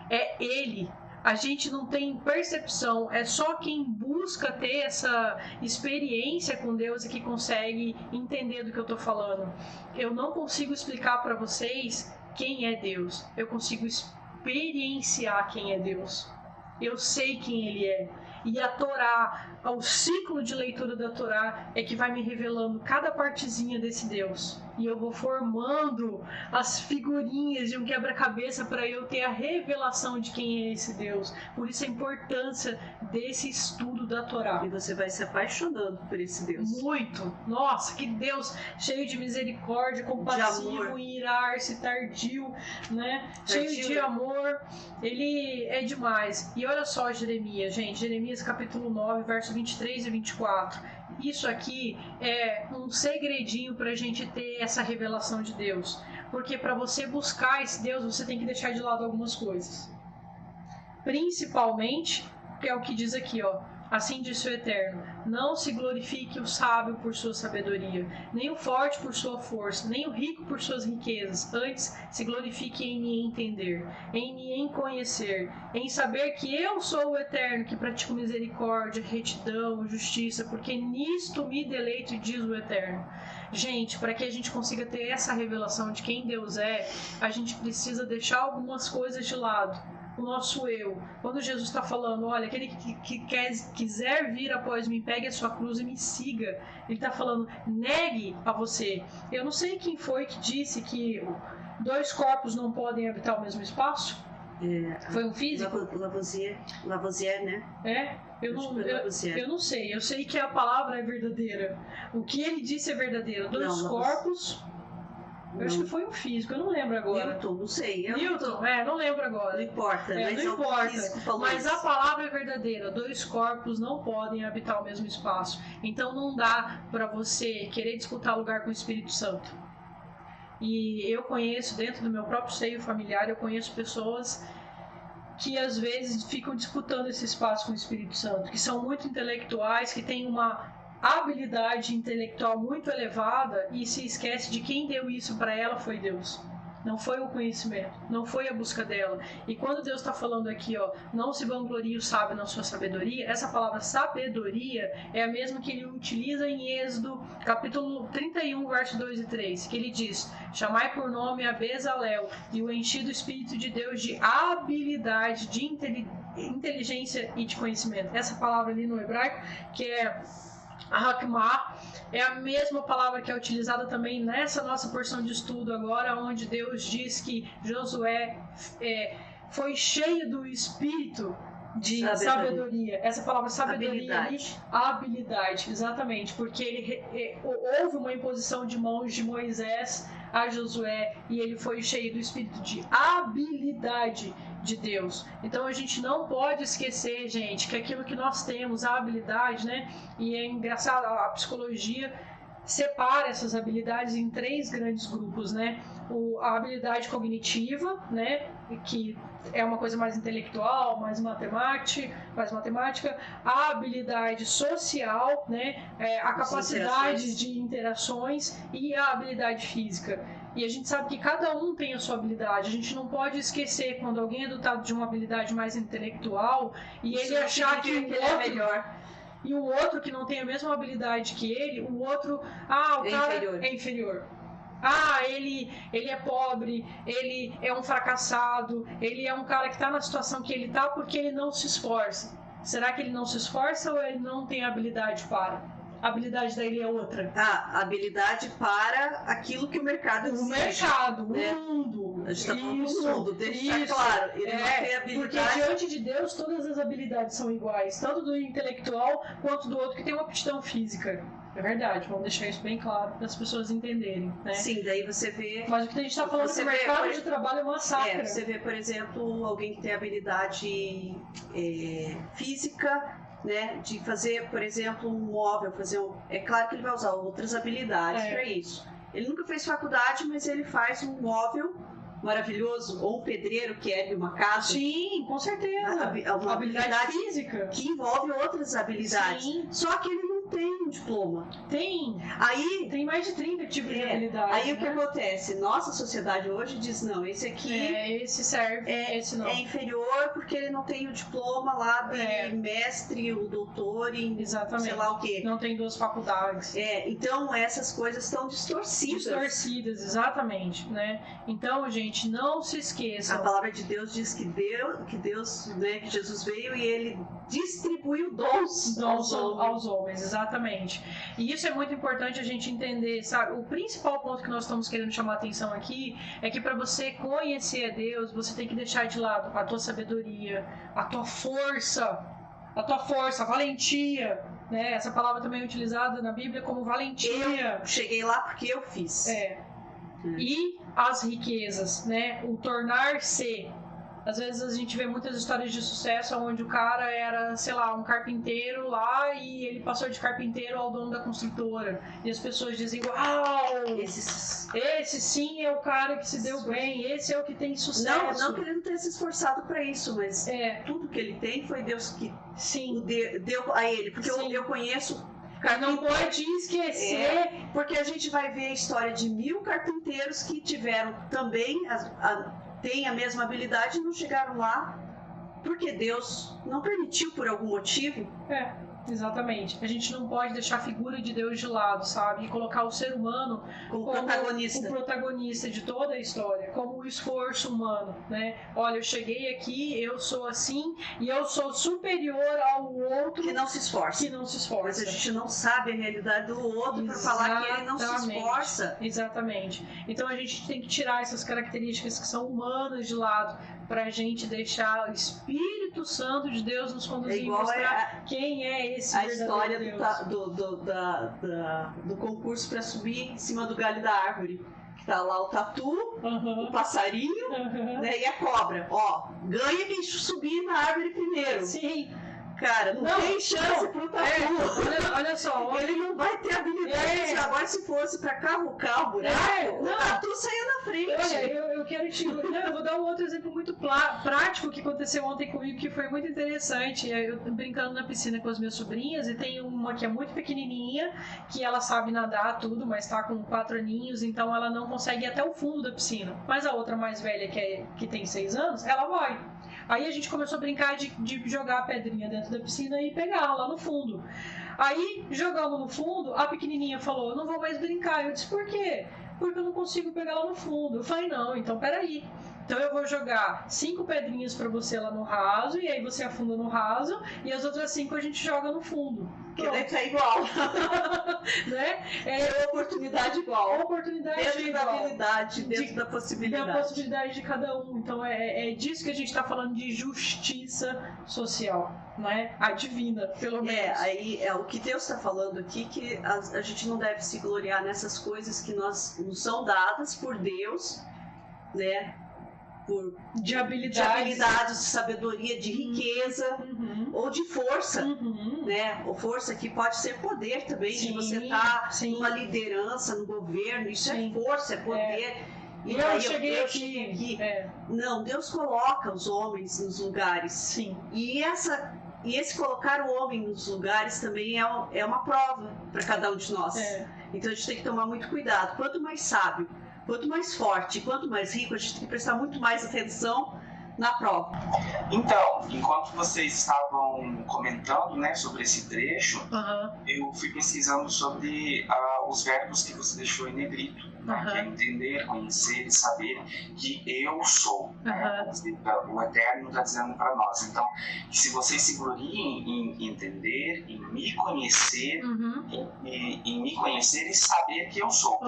A: É Ele. A gente não tem percepção, é só quem busca ter essa experiência com Deus e que consegue entender do que eu estou falando. Eu não consigo explicar para vocês quem é Deus. Eu consigo experienciar quem é Deus. Eu sei quem Ele é. E a Torá, o ciclo de leitura da Torá é que vai me revelando cada partezinha desse Deus. E eu vou formando as figurinhas de um quebra-cabeça para eu ter a revelação de quem é esse Deus. Por isso a importância desse estudo da Torá.
B: E você vai se apaixonando por esse Deus.
A: Muito! Nossa, que Deus cheio de misericórdia, compassivo, irar-se, tardio, né? Cheio de amor. Ele é demais. E olha só Jeremias, gente. Jeremias capítulo 9, verso 23 e 24. isso aqui é um segredinho para a gente ter essa revelação de Deus. Porque para você buscar esse Deus, você tem que deixar de lado algumas coisas. Principalmente, que é o que diz aqui, ó. Assim disse o Eterno: não se glorifique o sábio por sua sabedoria, nem o forte por sua força, nem o rico por suas riquezas. Antes, se glorifique em me entender, em me conhecer, em saber que eu sou o Eterno, que pratico misericórdia, retidão, justiça, porque nisto me deleito, diz o Eterno. Gente, para que a gente consiga ter essa revelação de quem Deus é, a gente precisa deixar algumas coisas de lado. O nosso eu. Quando Jesus está falando, olha, aquele que quiser vir após mim, pegue a sua cruz e me siga. Ele está falando, negue a você. Eu não sei quem foi que disse que 2 corpos não podem habitar o mesmo espaço. Foi um físico?
B: Lavoisier, né?
A: Eu não sei. Eu sei que a palavra é verdadeira. O que ele disse é verdadeiro. 2 corpos... Eu acho que foi um físico, eu não lembro agora.
B: Newton, não sei.
A: Newton, não lembro agora.
B: Não importa,
A: mas não importa. Mas a palavra é verdadeira. 2 corpos não podem habitar o mesmo espaço. Então não dá para você querer disputar lugar com o Espírito Santo. E eu conheço, dentro do meu próprio seio familiar, eu conheço pessoas que às vezes ficam disputando esse espaço com o Espírito Santo, que são muito intelectuais, que têm uma habilidade intelectual muito elevada e se esquece de quem deu isso para ela foi Deus. Não foi o conhecimento, não foi a busca dela. E quando Deus está falando aqui, ó, não se vanglorie o sábio na sua sabedoria, essa palavra sabedoria é a mesma que ele utiliza em Êxodo, capítulo 31, verso 2 e 3, que ele diz: chamai por nome a Bezalel e o enchi do Espírito de Deus de habilidade, de inteligência e de conhecimento. Essa palavra ali no hebraico, que é Hakmah, é a mesma palavra que é utilizada também nessa nossa porção de estudo agora, onde Deus diz que Josué foi cheio do espírito de sabedoria. Essa palavra sabedoria ali, habilidade, exatamente, porque houve uma imposição de mãos de Moisés a Josué e ele foi cheio do espírito de habilidade de Deus. Então a gente não pode esquecer, gente, que aquilo que nós temos, a habilidade, né? E é engraçado, a psicologia separa essas habilidades em 3 grandes grupos, né? A habilidade cognitiva, né? Que é uma coisa mais intelectual, mais matemática, a habilidade social, né? A capacidade de interações e a habilidade física. E a gente sabe que cada um tem a sua habilidade. A gente não pode esquecer quando alguém é dotado de uma habilidade mais intelectual e ele achar que ele é melhor. E o outro que não tem a mesma habilidade que ele, o outro, o cara é inferior. Ele é pobre, ele é um fracassado, ele é um cara que está na situação que ele está porque ele não se esforça. Será que ele não se esforça ou ele não tem habilidade para? A habilidade dele é outra.
B: A habilidade para aquilo que o mercado exige.
A: O mercado, né? O mundo.
B: A gente está falando do mundo, deixa claro. Ele não tem habilidade.
A: Porque diante de Deus todas as habilidades são iguais, tanto do intelectual quanto do outro que tem uma aptidão física. É verdade, vamos deixar isso bem claro para as pessoas entenderem, né?
B: Sim, daí você vê...
A: Mas o que a gente está falando é que o mercado de trabalho é uma sacra.
B: Você vê, por exemplo, alguém que tem habilidade física, né, de fazer, por exemplo, um móvel, é claro que ele vai usar outras habilidades para isso. Ele nunca fez faculdade, mas ele faz um móvel maravilhoso, ou um pedreiro que ergue uma casa.
A: Sim, com certeza.
B: Uma habilidade
A: física
B: que envolve outras habilidades. Sim. Só que ele não tem um diploma.
A: Tem.
B: Aí
A: tem mais de 30 tipos de habilidades.
B: Aí o que acontece? Nossa sociedade hoje diz, não, esse aqui
A: esse serve, esse não.
B: É inferior porque ele não tem o diploma lá de mestre, o doutor em sei lá o quê.
A: Não tem 2 faculdades.
B: Então essas coisas estão distorcidas.
A: Distorcidas, exatamente, né? Então, gente, não se esqueçam.
B: A palavra de Deus diz que Deus, né, que Jesus veio e ele distribuiu dons
A: aos homens, exatamente. E isso é muito importante a gente entender, sabe? O principal ponto que nós estamos querendo chamar a atenção aqui é que para você conhecer a Deus, você tem que deixar de lado a tua sabedoria, a tua força, a valentia, né? Essa palavra também é utilizada na Bíblia como valentia.
B: Eu cheguei lá porque eu fiz.
A: E as riquezas, né? O tornar-se. Às vezes a gente vê muitas histórias de sucesso onde o cara era, sei lá, um carpinteiro lá e ele passou de carpinteiro ao dono da construtora. E as pessoas dizem, uau, esse sim é o cara que se deu bem, esse é o que tem sucesso.
B: Não que ele não tenha se esforçado para isso, mas tudo que ele tem foi Deus que deu a ele. Porque eu conheço...
A: Não pode esquecer,
B: porque a gente vai ver a história de 1000 carpinteiros que tiveram também, têm a mesma habilidade e não chegaram lá, porque Deus não permitiu por algum motivo.
A: Exatamente. A gente não pode deixar a figura de Deus de lado, sabe? E colocar o ser humano como o protagonista de toda a história, como o esforço humano, né? Olha, eu cheguei aqui, eu sou assim e eu sou superior ao outro
B: que não se esforça. Mas a gente não sabe a realidade do outro para falar que ele não se esforça.
A: Exatamente. Então a gente tem que tirar essas características que são humanas de lado, para a gente deixar o Espírito Santo de Deus nos conduzir e mostrar quem é esse verdadeiro Deus.
B: A história do concurso para subir em cima do galho da árvore. Que tá lá o tatu, o passarinho, né, e a cobra. Ó, ganha quem subir na árvore primeiro.
A: Sim.
B: Cara, não tem chance pro tatu.
A: Olha só.
B: Ele não vai ter habilidade. Agora, se fosse pra cavucar o buraco, o tatu saia na frente.
A: Olha, eu quero eu vou dar um outro exemplo muito prático que aconteceu ontem comigo, que foi muito interessante. Eu brincando na piscina com as minhas sobrinhas, e tem uma que é muito pequenininha, que ela sabe nadar tudo, mas tá com 4 aninhos, então ela não consegue ir até o fundo da piscina. Mas a outra mais velha, que tem 6 anos, ela vai. Aí a gente começou a brincar de jogar a pedrinha dentro da piscina e pegar lá no fundo. Aí, jogamos no fundo, a pequenininha falou, eu não vou mais brincar. Eu disse, por quê? Porque eu não consigo pegar lá no fundo. Eu falei, não, então peraí. Então eu vou jogar 5 pedrinhas pra você lá no raso, e aí você afunda no raso, e as outras 5 a gente joga no fundo.
B: Que daí tá igual.
A: Né?
B: É oportunidade igual.
A: Oportunidade
B: dentro
A: igual.
B: Da habilidade, dentro da possibilidade.
A: Da possibilidade de cada um. Então é disso que a gente está falando, de justiça social, né? A divina, pelo menos.
B: Aí o que Deus está falando aqui, que a gente não deve se gloriar nessas coisas que nos são dadas por Deus, né?
A: De habilidades,
B: de sabedoria, de riqueza, ou de força, né? Ou força que pode ser poder também, de você estar numa liderança, no governo, isso é força, é poder.
A: E eu cheguei aqui.
B: Não, Deus coloca os homens nos lugares.
A: Sim.
B: E esse colocar o homem nos lugares também é uma prova para cada um de nós. Então a gente tem que tomar muito cuidado. Quanto mais sábio, quanto mais forte, quanto mais rico, a gente tem que prestar muito mais atenção na prova.
C: Então, enquanto vocês estavam comentando, né, sobre esse trecho, eu fui pesquisando sobre os verbos que você deixou em negrito, né, que é entender, conhecer e saber que eu sou. O Eterno está dizendo para nós. Então, se vocês se gloriem em entender, em me conhecer, em me conhecer e saber que eu sou.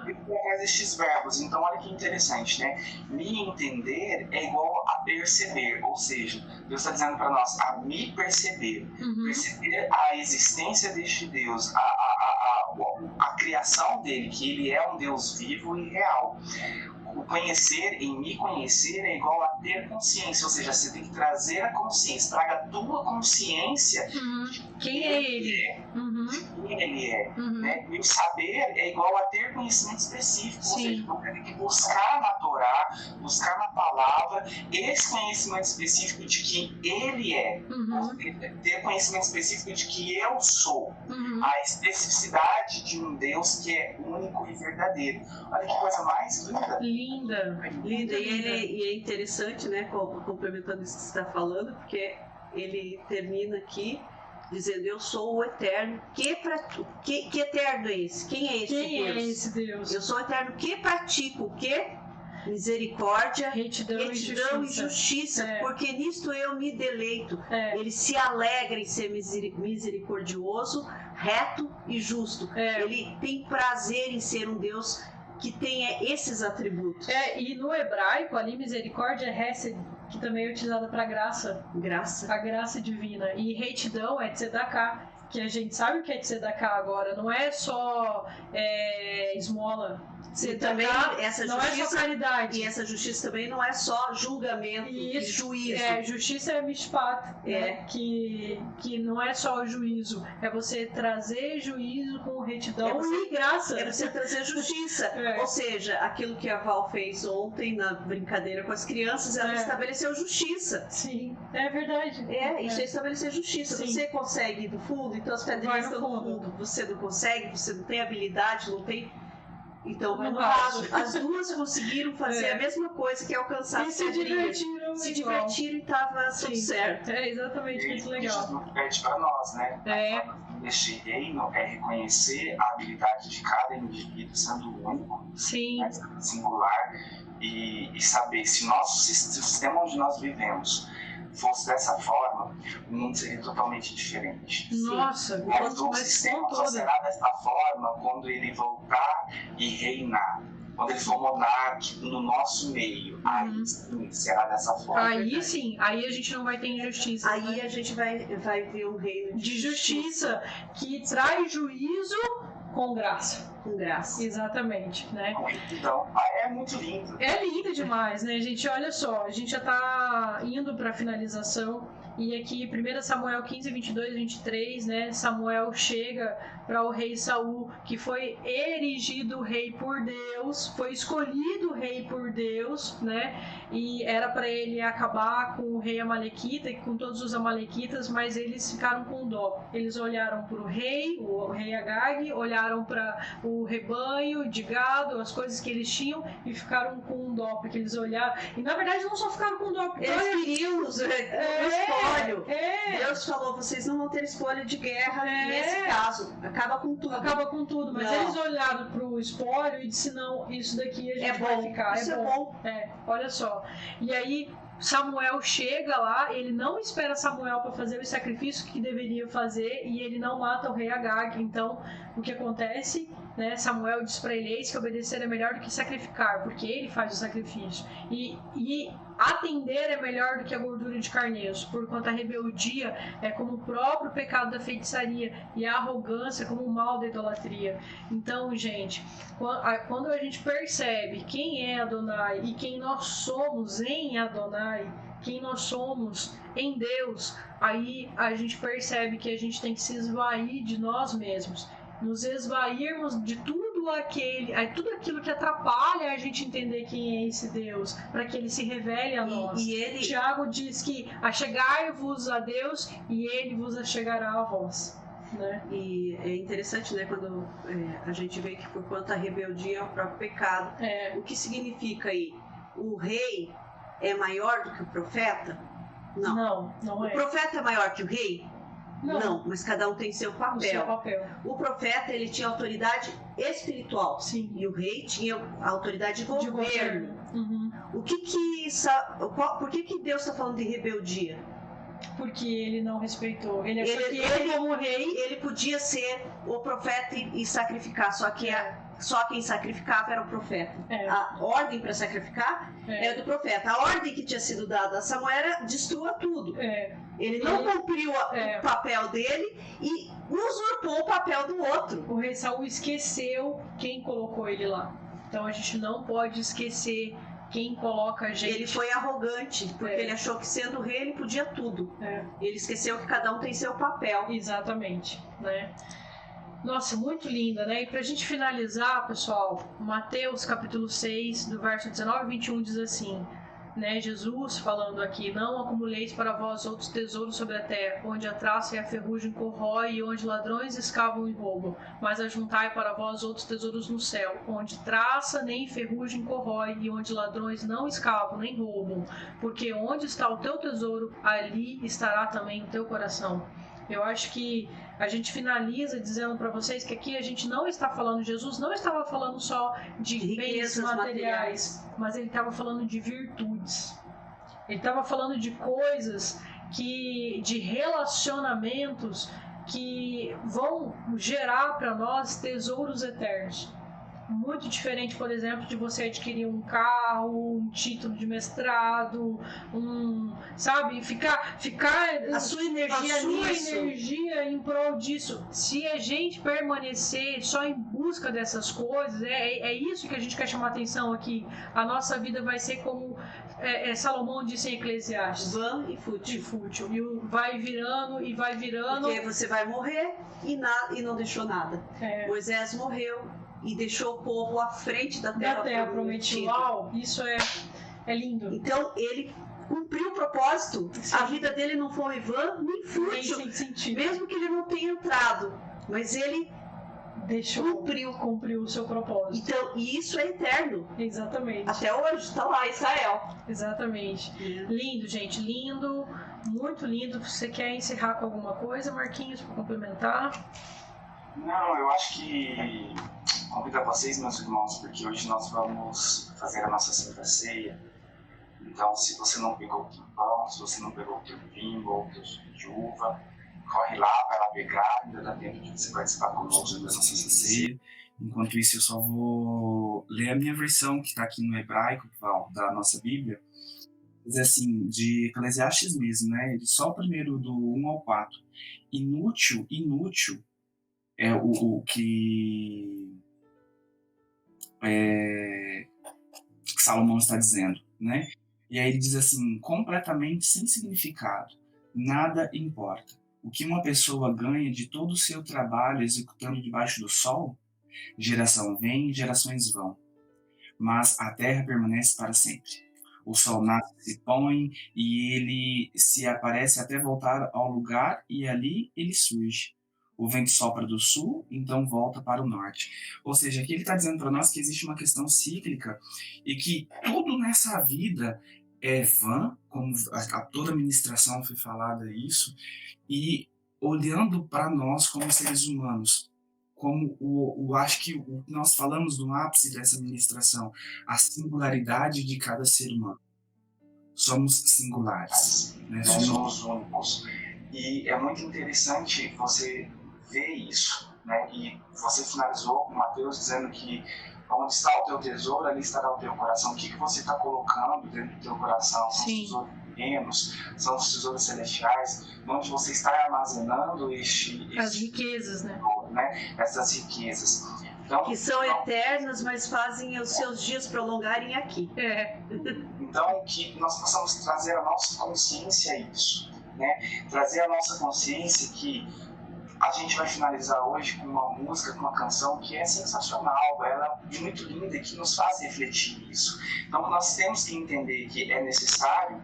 C: E por trás destes verbos. Então, olha que interessante, né? Me entender é igual a perceber, ou seja, Deus está dizendo para nós a me perceber, perceber a existência deste Deus, a criação dele, que ele é um Deus vivo e real. O conhecer, em me conhecer, é igual a ter consciência, ou seja, você tem que trazer a consciência, traga a tua consciência de
A: quem é ele,
C: quem ele é. Né? E o saber é igual a ter conhecimento específico, ou seja, você tem que buscar na Torá, buscar na palavra esse conhecimento específico de quem ele é, ter conhecimento específico de que eu sou, a especificidade de um Deus que é único e verdadeiro. Olha que coisa mais linda.
A: Linda.
B: E é interessante, né, complementando isso que você está falando, porque ele termina aqui dizendo, eu sou o Eterno, que eterno é esse? Quem é esse Deus?
A: Quem é esse Deus?
B: Eu sou o Eterno que pratico o quê? Misericórdia, retidão e justiça, porque nisto eu me deleito. Ele se alegra em ser misericordioso, reto e justo. Ele tem prazer em ser um Deus que tenha esses atributos.
A: E no hebraico, ali, misericórdia é hesed, que também é utilizada para graça. A graça divina. E retidão é tzedakah, que a gente sabe o que é tzedakah agora. Não é só esmola,
B: Você também, essa
A: não
B: justiça,
A: é só caridade.
B: E essa justiça também não é só julgamento e juízo.
A: Justiça é mishpat, né? Que não é só o juízo, é você trazer juízo com retidão e graça.
B: É você trazer justiça. Ou seja, aquilo que a Val fez ontem na brincadeira com as crianças, ela estabeleceu justiça.
A: Sim, é verdade.
B: Isso é estabelecer justiça. Sim. Você consegue ir do fundo, então as pedrinhas estão no fundo. Você não consegue, você não tem habilidade, não tem... Então, no caso, as duas conseguiram fazer a mesma coisa, que é alcançar as pedrinhas. Se divertiram e estava tudo certo.
A: É exatamente muito legal.
C: Isso não pede para nós, né? Neste reino é reconhecer a habilidade de cada indivíduo sendo único, né, singular, e saber se o sistema onde nós vivemos fosse dessa forma, o mundo seria totalmente diferente.
A: Nossa,
C: mas o sistema só será dessa forma quando ele voltar e reinar. Quando ele for monarca no nosso meio, aí sim será dessa forma.
A: Aí sim, aí a gente não vai ter injustiça.
B: Aí a gente vai ver um reino
A: de justiça que traz juízo com graça.
B: Com graça.
A: Exatamente, né?
C: Então, é muito lindo.
A: É lindo demais, né, gente? Olha só, a gente já tá indo para a finalização. E aqui, 1 Samuel 15, 22, 23, né? Samuel chega para o rei Saul, que foi erigido rei por Deus, foi escolhido rei por Deus, né? E era para ele acabar com o rei Amalequita e com todos os amalequitas, mas eles ficaram com dó. Eles olharam para o rei Agag, olharam para o rebanho de gado, as coisas que eles tinham, e ficaram com dó, porque eles olharam. E na verdade não só ficaram com dó, porque
B: eles queriam os espólio. Deus falou, vocês não vão ter espólio de guerra nesse caso. Acaba com tudo.
A: Acaba com tudo, mas eles olharam pro espólio e disseram, não, isso daqui a gente vai ficar.
B: Isso é bom.
A: Olha só. E aí Samuel chega lá, ele não espera Samuel para fazer o sacrifício que deveria fazer e ele não mata o rei Agag. Então, o que acontece? Né, Samuel diz para ele, eis que obedecer é melhor do que sacrificar, porque ele faz o sacrifício. E atender é melhor do que a gordura de carneiros, porquanto a rebeldia é como o próprio pecado da feitiçaria e a arrogância como o mal da idolatria. Então, gente, quando a gente percebe quem é Adonai e quem nós somos em Adonai, quem nós somos em Deus, aí a gente percebe que a gente tem que se esvair de nós mesmos, nos esvairmos de tudo aquilo que atrapalha a gente entender quem é esse Deus, para que ele se revele a nós. Tiago diz que achegai-vos a Deus e ele vos achegará a vós. Né?
B: E é interessante, né, quando a gente vê que por quanto a rebeldia é o próprio pecado, o que significa aí? O rei é maior do que o profeta? Não é. O profeta é maior que o rei? Não, mas cada um tem seu papel. O profeta, ele tinha autoridade espiritual.
A: Sim.
B: E o rei tinha a autoridade de governo.
A: Uhum.
B: Por que Deus está falando de rebeldia?
A: Porque ele não respeitou. Ele como rei,
B: ele podia ser o profeta e sacrificar, só que só quem sacrificava era o profeta. A ordem para sacrificar era do profeta. A ordem que tinha sido dada a Samuel era destrua tudo. Ele não cumpriu o papel dele e usurpou o papel do outro.
A: O rei Saul esqueceu quem colocou ele lá. Então a gente não pode esquecer quem coloca a gente.
B: Ele foi arrogante, porque ele achou que sendo rei ele podia tudo. Ele esqueceu que cada um tem seu papel.
A: Exatamente, né? Nossa, muito linda, né? E pra gente finalizar, pessoal, Mateus capítulo 6, do verso 19 a 21 diz assim, né? Jesus falando aqui, não acumuleis para vós outros tesouros sobre a terra, onde a traça e a ferrugem corrói e onde ladrões escavam e roubam, mas ajuntai para vós outros tesouros no céu, onde traça nem ferrugem corrói e onde ladrões não escavam nem roubam, porque onde está o teu tesouro, ali estará também o teu coração. Eu acho que a gente finaliza dizendo para vocês que aqui a gente não está falando, Jesus não estava falando só de bens materiais, mas ele estava falando de virtudes. Ele estava falando de coisas de relacionamentos que vão gerar para nós tesouros eternos. muito diferente, por exemplo, de você adquirir um carro, um título de mestrado, sabe, ficar
B: a sua energia
A: em prol disso. Se a gente permanecer só em busca dessas coisas, é isso que a gente quer chamar atenção aqui. A nossa vida vai ser como Salomão disse em Eclesiastes,
B: vã e fútil.
A: E vai virando e vai virando.
B: Porque você vai morrer e não deixou nada. Moisés morreu e deixou o povo à frente da terra prometida.
A: Uau, isso é lindo.
B: Então ele cumpriu o propósito. Sim. A vida dele não foi vã nem fútil, mesmo que ele não tenha entrado, mas ele
A: cumpriu o seu propósito.
B: Então, e isso é eterno.
A: Exatamente.
B: Até hoje está lá Israel.
A: Exatamente. Lindo, gente, lindo, muito lindo. Você quer encerrar com alguma coisa, Marquinhos, para complementar?
C: Não, eu acho que convido a vocês, meus irmãos, porque hoje nós vamos fazer a nossa Santa Ceia. Então, se você não pegou o teu pão, se você não pegou o teu vinho ou o teu suco de uva, corre lá, vai lá pegar, ainda dá tempo de você participar conosco da nossa Santa Ceia. Enquanto isso, eu só vou ler a minha versão, que está aqui no hebraico, da nossa Bíblia. Diz assim, de Eclesiastes mesmo, né? Só o primeiro, do 1 ao 4. Inútil é o que Salomão está dizendo, né? E aí ele diz assim, completamente sem significado, nada importa. O que uma pessoa ganha de todo o seu trabalho executando debaixo do sol, geração vem e gerações vão, mas a terra permanece para sempre. O sol nasce e se põe e ele se aparece até voltar ao lugar e ali ele surge. O vento sopra do sul, então volta para o norte. Ou seja, aqui ele está dizendo para nós que existe uma questão cíclica e que tudo nessa vida é vã, como toda a ministração foi falada isso, e olhando para nós como seres humanos, como acho que nós falamos no ápice dessa ministração, a singularidade de cada ser humano. Somos singulares. Né?
B: Nós
C: somos únicos. E é muito interessante você ver isso, né? E você finalizou com Mateus dizendo que onde está o teu tesouro, ali estará o teu coração. O que você está colocando dentro do teu coração? São os tesouros pequenos, são os tesouros celestiais, onde você está armazenando
A: as riquezas, né?
C: Essas riquezas. Então,
B: que são eternas, mas fazem os seus dias prolongarem aqui.
C: Então, que nós possamos trazer a nossa consciência a isso, né? Trazer a nossa consciência que a gente vai finalizar hoje com uma música, com uma canção que é sensacional, ela é muito linda e que nos faz refletir isso. Então nós temos que entender que é necessário,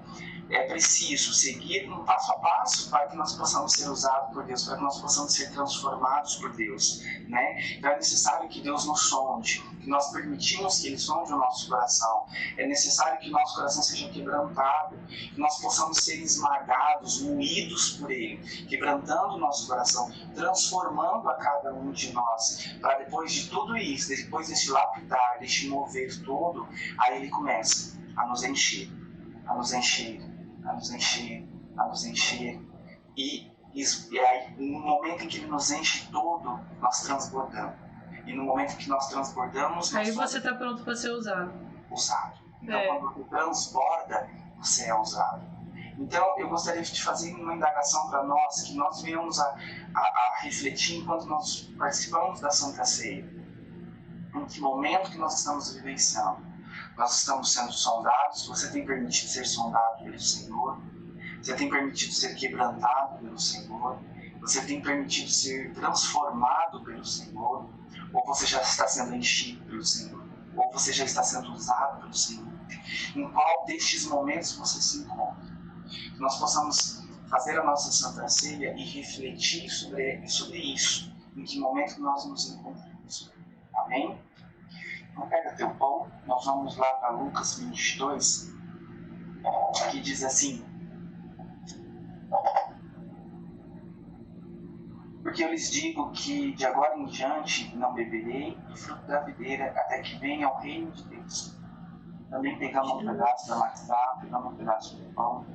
C: é preciso seguir um passo a passo para que nós possamos ser usados por Deus, para que nós possamos ser transformados por Deus, né? Então é necessário que Deus nos sonde, que nós permitimos que Ele sonde o nosso coração. É necessário que o nosso coração seja quebrantado, que nós possamos ser esmagados, moídos por Ele, quebrantando o nosso coração, transformando a cada um de nós, para depois de tudo isso, depois desse lapidar, desse mover todo, aí Ele começa a nos encher, a nos encher, a nos encher, a nos encher, e aí, no momento em que Ele nos enche todo, nós transbordamos. E no momento em que nós transbordamos...
A: Aí você está pronto para ser usado.
C: Então, quando você transborda, você é usado. Então, eu gostaria de fazer uma indagação para nós, que nós venhamos a refletir enquanto nós participamos da Santa Ceia. Em que momento que nós estamos vivenciando? Nós estamos sendo sondados? Você tem permitido ser sondado pelo Senhor? Você tem permitido ser quebrantado pelo Senhor? Você tem permitido ser transformado pelo Senhor? Ou você já está sendo enchido pelo Senhor? Ou você já está sendo usado pelo Senhor? Em qual destes momentos você se encontra? Que nós possamos fazer a nossa Santa Ceia e refletir sobre isso. Em que momento que nós nos encontramos. Amém? Então pega teu pão, nós vamos lá para Lucas 22, que diz assim: porque eu lhes digo que de agora em diante não beberei do fruto da videira até que venha o reino de Deus. Também pegamos um pedaço da matzá, pegamos um pedaço do pão,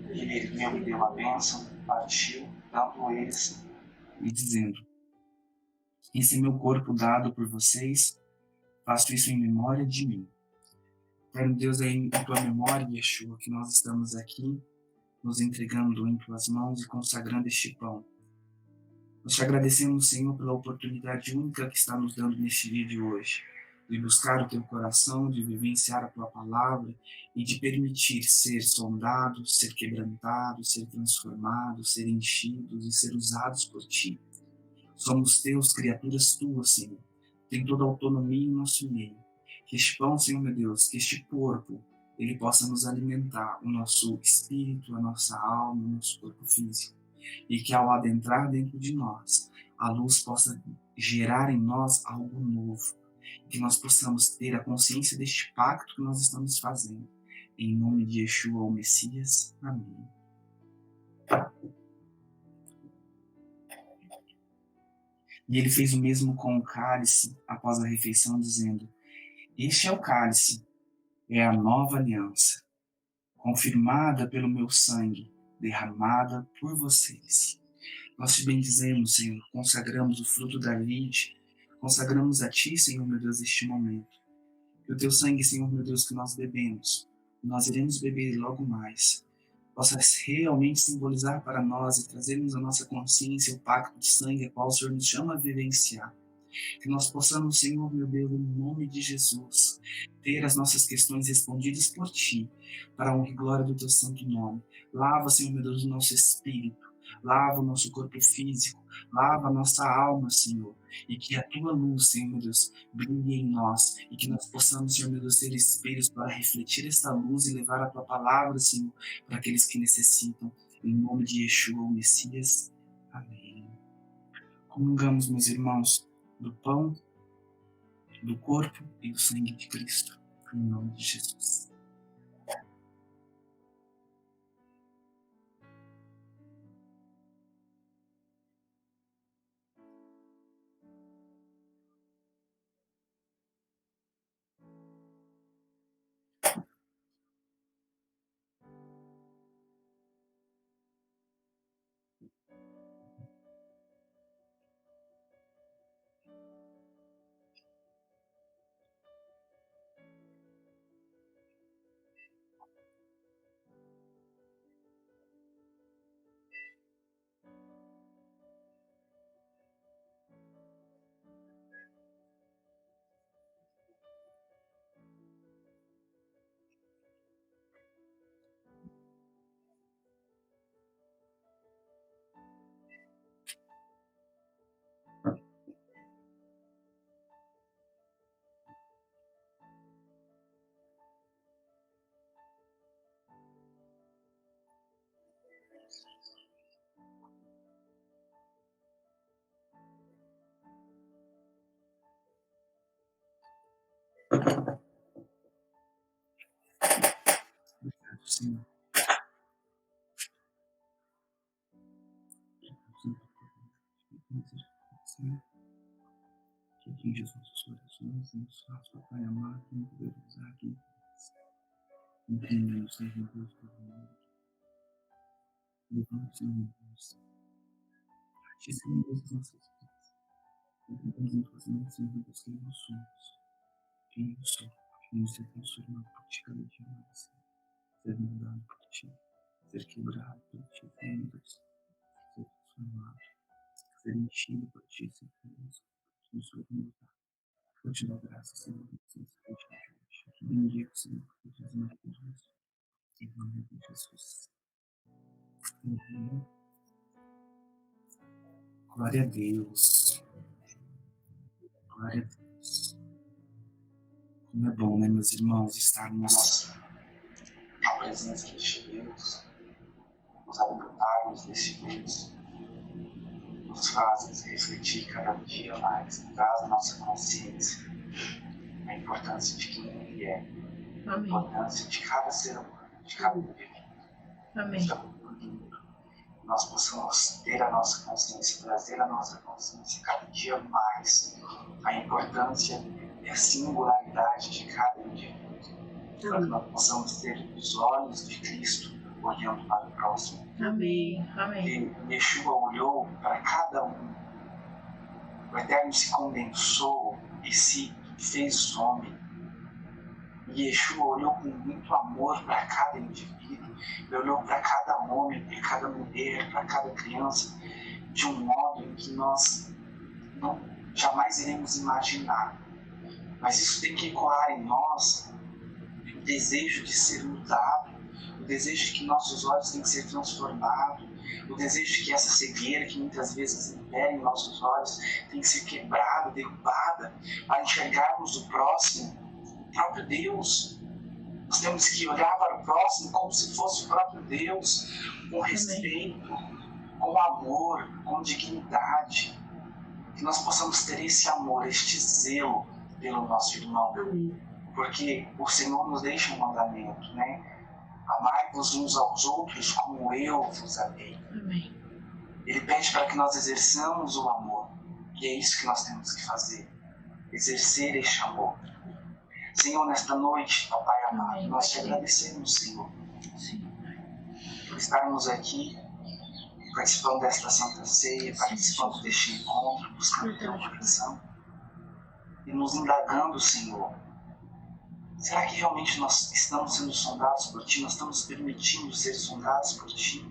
C: ele me deu a bênção, partiu, dando eles, e dizendo: esse é meu corpo dado por vocês,
D: Faço isso em memória de mim. Eterno Deus, é em tua memória, Yeshua, que nós estamos aqui, nos entregando em tuas mãos e consagrando este pão. Nós te agradecemos, Senhor, pela oportunidade única que está nos dando neste dia de hoje, de buscar o teu coração, de vivenciar a tua palavra e de permitir ser sondados, ser quebrantados, ser transformados, ser enchidos e ser usados por ti. Somos teus, criaturas tuas, Senhor. Tem toda a autonomia em nosso meio. Que este pão, Senhor meu Deus, que este corpo, ele possa nos alimentar, o nosso espírito, a nossa alma, o nosso corpo físico. E que ao adentrar dentro de nós, a luz possa gerar em nós algo novo. Que nós possamos ter a consciência deste pacto que nós estamos fazendo. Em nome de Yeshua, o Messias. Amém. E ele fez o mesmo com o cálice após a refeição, dizendo: este é o cálice, é a nova aliança, confirmada pelo meu sangue, derramada por vocês. Nós te bendizemos, Senhor, consagramos o fruto da vide, consagramos a Ti, Senhor, meu Deus, este momento. Que o Teu sangue, Senhor, meu Deus, que nós bebemos, nós iremos beber logo mais, possa realmente simbolizar para nós e trazermos à nossa consciência o pacto de sangue a qual o Senhor nos chama a vivenciar. Que nós possamos, Senhor, meu Deus, em nome de Jesus, ter as nossas questões respondidas por Ti, para a honra e glória do Teu santo nome. Lava, Senhor, meu Deus, o nosso espírito, lava o nosso corpo físico, lava a nossa alma, Senhor, e que a Tua luz, Senhor, meu Deus, brilhe em nós, e que nós possamos, Senhor, meu Deus, ser espelhos para refletir esta luz e levar a Tua palavra, Senhor, para aqueles que necessitam. Em nome de Yeshua, o Messias. Amém. Comungamos, meus irmãos, do pão, do corpo e do sangue de Cristo, em nome de Jesus. Senhor. Que atinja as nossas corações e nos faça, Pai amado, não poder usar aqui. Entendemos, Senhor Deus, por mundo. Levamos, Senhor Deus, a Ti, Senhor Deus, as nossas vidas. Entendemos em Tuas mãos, Senhor Deus, quem nós somos, quem eu sou, quem nos ser transformado por Ti cada dia mais, ser mudado por Ti, ser quebrado por Ti, Senhor Deus, ser transformado, ser enchido por Ti, Senhor Deus, nos mudar. Eu te dou graças, Senhor Deus, nesse dia de hoje. Te bendigo, Senhor, por Deus maravilhoso. Em nome de Jesus. Uhum. Glória a Deus. Glória a Deus. Como é bom, né, meus irmãos, estarmos
C: na presença deste Deus, nos alimentarmos deste Deus, nos faz refletir cada dia mais, traz a nossa consciência a importância de quem Ele é, a importância de cada ser humano, de cada indivíduo.
A: Amém.
C: Nós possamos ter a nossa consciência, trazer a nossa consciência cada dia mais a importância e a singularidade de cada indivíduo, para que nós possamos ter os olhos de Cristo olhando para o próximo.
A: Amém. Amém.
C: E Yeshua olhou para cada um. O Eterno se condensou e se fez o homem. E Yeshua olhou com muito amor para cada indivíduo, ele olhou para cada homem, para cada mulher, para cada criança, de um modo em que nós jamais iremos imaginar. Mas isso tem que ecoar em nós o desejo de ser mudado, o desejo de que nossos olhos têm que ser transformados, o desejo de que essa cegueira que muitas vezes impera em nossos olhos tem que ser quebrada, derrubada, para enxergarmos o próximo, o próprio Deus. Nós temos que olhar para o próximo como se fosse o próprio Deus, com respeito, com amor, com dignidade. Que nós possamos ter esse amor, este zelo pelo nosso irmão. Porque o Senhor nos deixa um mandamento, né? Amai-vos uns aos outros como eu vos amei.
A: Amém.
C: Ele pede para que nós exerçamos o amor. E é isso que nós temos que fazer. Exercer este amor. Senhor, nesta noite, Papai amado,
A: Amém.
C: nós te agradecemos, Senhor,
A: Sim.
C: por estarmos aqui, participando desta Santa Ceia, participando deste encontro, buscando teu coração e nos indagando, Senhor. Será que realmente nós estamos sendo sondados por Ti? Nós estamos permitindo ser sondados por Ti?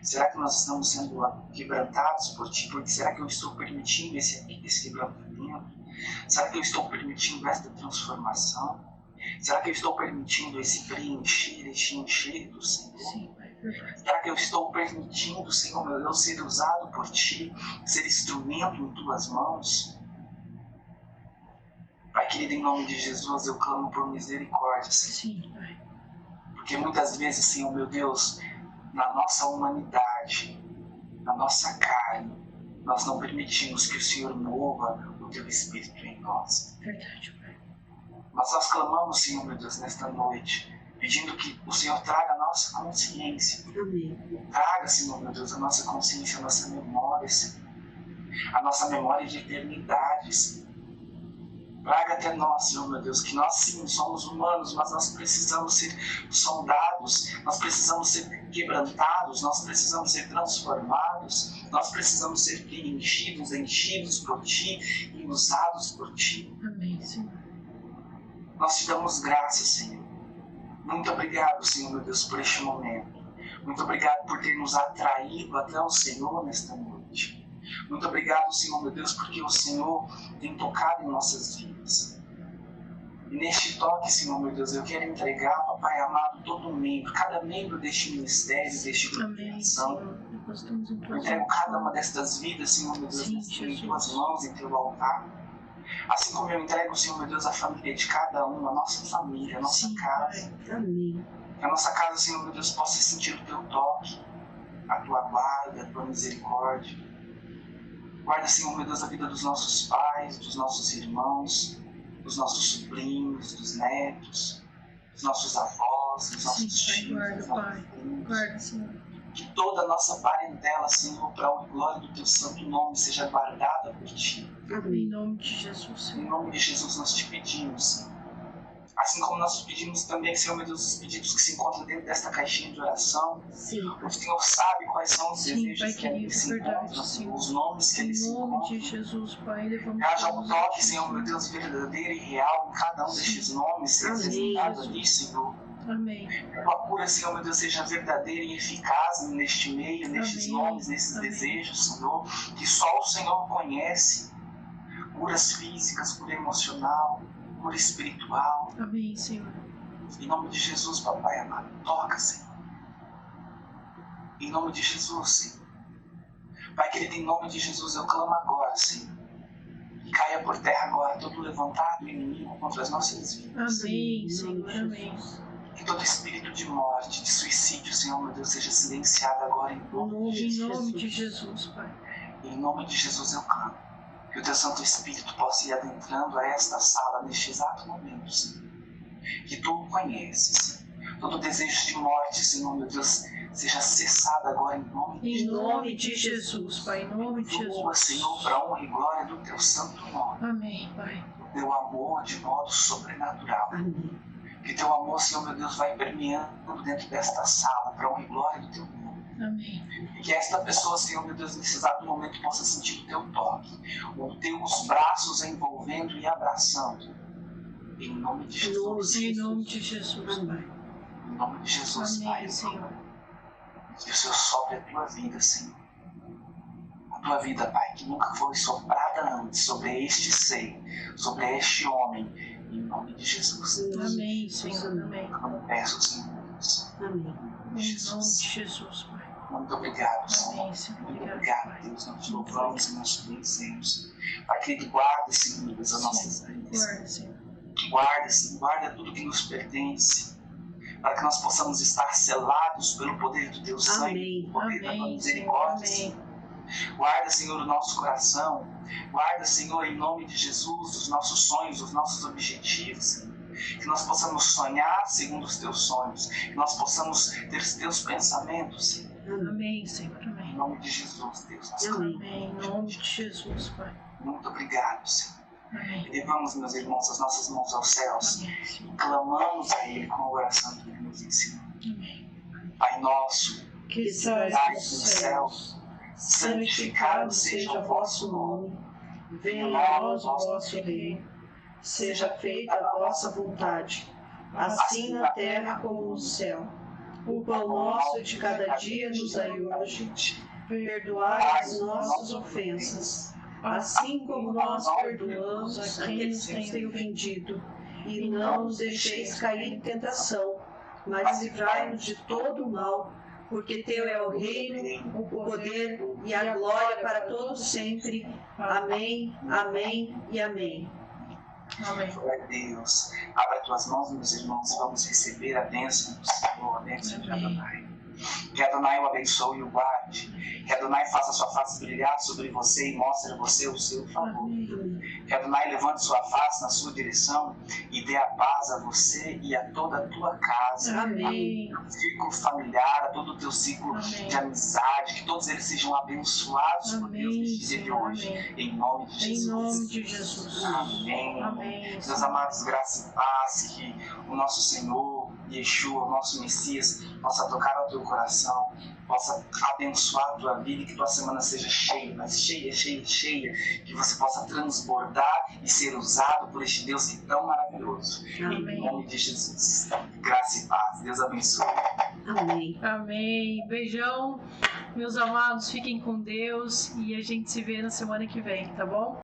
C: Será que nós estamos sendo quebrantados por Ti? Porque será que eu estou permitindo esse quebrantamento? Será que eu estou permitindo esta transformação? Será que eu estou permitindo esse preencher, este encher do Senhor?
A: Sim, Pai, verdade.
C: Será que eu estou permitindo, Senhor, meu Deus, ser usado por Ti, ser instrumento em Tuas mãos? Pai querido, em nome de Jesus, eu clamo por misericórdia, Senhor.
A: Sim, Pai.
C: Porque muitas vezes, Senhor, meu Deus, na nossa humanidade, na nossa carne, nós não permitimos que o Senhor mova o Teu Espírito em nós.
A: Verdade, Pai.
C: Mas nós clamamos, Senhor, meu Deus, nesta noite, pedindo que o Senhor traga a nossa consciência.
B: Amém.
C: Traga, Senhor, meu Deus, a nossa consciência, a nossa memória, Senhor. A nossa memória de eternidade, Senhor. Traga até nós, Senhor, meu Deus, que nós sim somos humanos, mas nós precisamos ser sondados, nós precisamos ser quebrantados, nós precisamos ser transformados, nós precisamos ser preenchidos, enchidos por Ti e usados por Ti.
A: Amém, Senhor.
C: Nós te damos graças, Senhor. Muito obrigado, Senhor, meu Deus, por este momento. Muito obrigado por ter nos atraído até o Senhor nesta noite. Muito obrigado, Senhor, meu Deus, porque o Senhor tem tocado em nossas vidas. E neste toque, Senhor, meu Deus, eu quero entregar, Papai amado, todo membro, cada membro deste ministério, deste grupo de oração. Eu entrego cada uma destas vidas, Senhor, meu Deus, em Tuas mãos, em Teu altar. Assim como eu entrego, Senhor, meu Deus, a família de cada um, a nossa família, a nossa casa.
B: Amém.
C: Que a nossa casa, Senhor, meu Deus, possa sentir o Teu toque, a Tua guarda, a Tua misericórdia. Guarda, Senhor, meu Deus, a vida dos nossos pais, dos nossos irmãos, dos nossos sobrinhos, dos netos, dos nossos avós, dos nossos tios, dos nossos primos.
A: Guarda, Senhor.
C: Que toda a nossa parentela, Senhor, para a glória do Teu santo nome, seja guardada por Ti.
A: Em nome de Jesus, Senhor.
C: Em nome de Jesus nós te pedimos, Senhor. Assim como nós pedimos também, Senhor, meu Deus, os pedidos que se encontram dentro desta caixinha de oração.
B: Sim.
C: O Senhor sabe quais são os desejos
A: Pai
C: que ali
A: querido,
C: se
A: verdade,
C: encontram,
A: Senhor.
C: os nomes que ali se
A: Em nome
C: encontram.
A: de Jesus, Pai, levamos
C: Que haja um
A: todos
C: toque,
A: aqui,
C: Senhor, meu Deus, verdadeiro e real em cada um destes nomes, ser
B: Amém,
C: apresentado ali, Senhor.
A: Amém.
C: Que a tua cura, Senhor, meu Deus, seja verdadeira e eficaz neste meio, nestes
A: Amém.
C: nomes, nesses
A: Amém.
C: desejos, Senhor, que só o Senhor conhece. Curas físicas, cura emocional, cura espiritual.
A: Amém, Senhor.
C: Em nome de Jesus, Papai amado, toca, Senhor. Em nome de Jesus, Senhor. Pai querido, em nome de Jesus, eu clamo agora, Senhor. Que caia por terra agora todo levantado inimigo contra as nossas vidas.
A: Amém, Senhor. Amém.
C: Que todo espírito de morte, de suicídio, Senhor, meu Deus, seja silenciado agora em nome de
A: Em
C: Jesus.
A: nome de Jesus, Pai.
C: Em nome de Jesus eu clamo. Que o Teu Santo Espírito possa ir adentrando a esta sala neste exato momento, Senhor. Que Tu o conheces, Senhor. Todo desejo de morte, Senhor, meu Deus, seja cessado agora em nome de
A: Em
C: Jesus.
A: nome de Jesus, Pai. Em nome de
C: Flua,
A: Jesus.
C: Senhor, para a honra e glória do Teu santo nome.
A: Amém, Pai.
C: O Teu amor de modo sobrenatural.
B: Amém.
C: Que Teu amor, Senhor, meu Deus, vai permeando dentro desta sala para a honra e glória do Teu nome.
A: Amém.
C: E que que esta pessoa, Senhor, meu Deus, nesse exato momento possa sentir o teu toque, os braços envolvendo e abraçando. Em nome de Jesus.
A: Em nome de Jesus, Pai.
C: Em nome de Jesus,
A: Amém,
C: Pai.
A: Senhor.
C: Que o Senhor sopre a tua vida, Senhor. A tua vida, Pai, que nunca foi soprada antes sobre este ser, sobre este homem. Em nome de Jesus.
A: Amém, Senhor. Amém.
C: Eu peço, Senhor.
B: Amém.
A: Em nome de Jesus, Pai.
C: Muito obrigado, Senhor.
A: Amém, Senhor.
C: Muito obrigado, Deus. Nós te louvamos e nós te bendecemos. Pai querido, guarda, Senhor, as nossas vidas.
A: Guarda, Senhor.
C: Guarda, Senhor, guarda tudo que nos pertence, para que nós possamos estar selados pelo poder do teu sangue, pelo poder da tua misericórdia, Senhor. Guarda, Senhor, o nosso coração. Guarda, Senhor, em nome de Jesus, os nossos sonhos, os nossos objetivos, Senhor. Que nós possamos sonhar segundo os teus sonhos, que nós possamos ter os teus pensamentos, Senhor.
A: Amém, Senhor. Amém.
C: Em nome de Jesus, Deus, nós
A: Amém. Em nome de Jesus, Pai.
C: Muito obrigado, Senhor.
A: Amém.
C: Elevamos, meus irmãos, as nossas mãos aos céus.
A: Amém,
C: E clamamos a Ele com a oração que Ele nos ensinou.
A: Amém.
C: Pai nosso,
A: Que
C: estais
A: estás
C: nos céus, santificado seja o vosso nome.
B: Venha a nós o vosso reino. Seja feita a vossa vontade, assim na terra como no céu. O pão nosso de cada dia nos dai hoje. Perdoai as nossas ofensas, assim como nós perdoamos a quem nos tem ofendido. E não nos deixeis cair em tentação, mas livrai-nos de todo o mal, porque teu é o reino, o poder e a glória para todos sempre. Amém, amém e amém.
A: Amém.
C: Glória a Deus. Abra tuas mãos, meus irmãos, vamos receber a bênção do Senhor, a bênção de Adonai. Que Adonai o abençoe e o guarde. Que Adonai faça sua face brilhar sobre você e mostre a você o seu favor. Que Adonai levante sua face na sua direção e dê a paz a você e a toda a tua casa.
A: Amém.
C: A todo o círculo familiar, a todo o teu ciclo de amizade. Que todos eles sejam abençoados por Deus neste dia de hoje. Em nome de Jesus.
A: Em nome de Jesus.
C: Amém.
A: Amém.
C: Meus amados, graça e paz, que o nosso Senhor, Yeshua, o nosso Messias, possa tocar ao teu coração, possa abençoar a tua vida e que tua semana seja cheia, mas cheia, cheia, cheia, que você possa transbordar e ser usado por este Deus que é tão maravilhoso.
A: Amém.
C: Em nome de Jesus. Graça e paz. Deus abençoe.
B: Amém.
A: Amém. Beijão, meus amados, fiquem com Deus e a gente se vê na semana que vem, tá bom?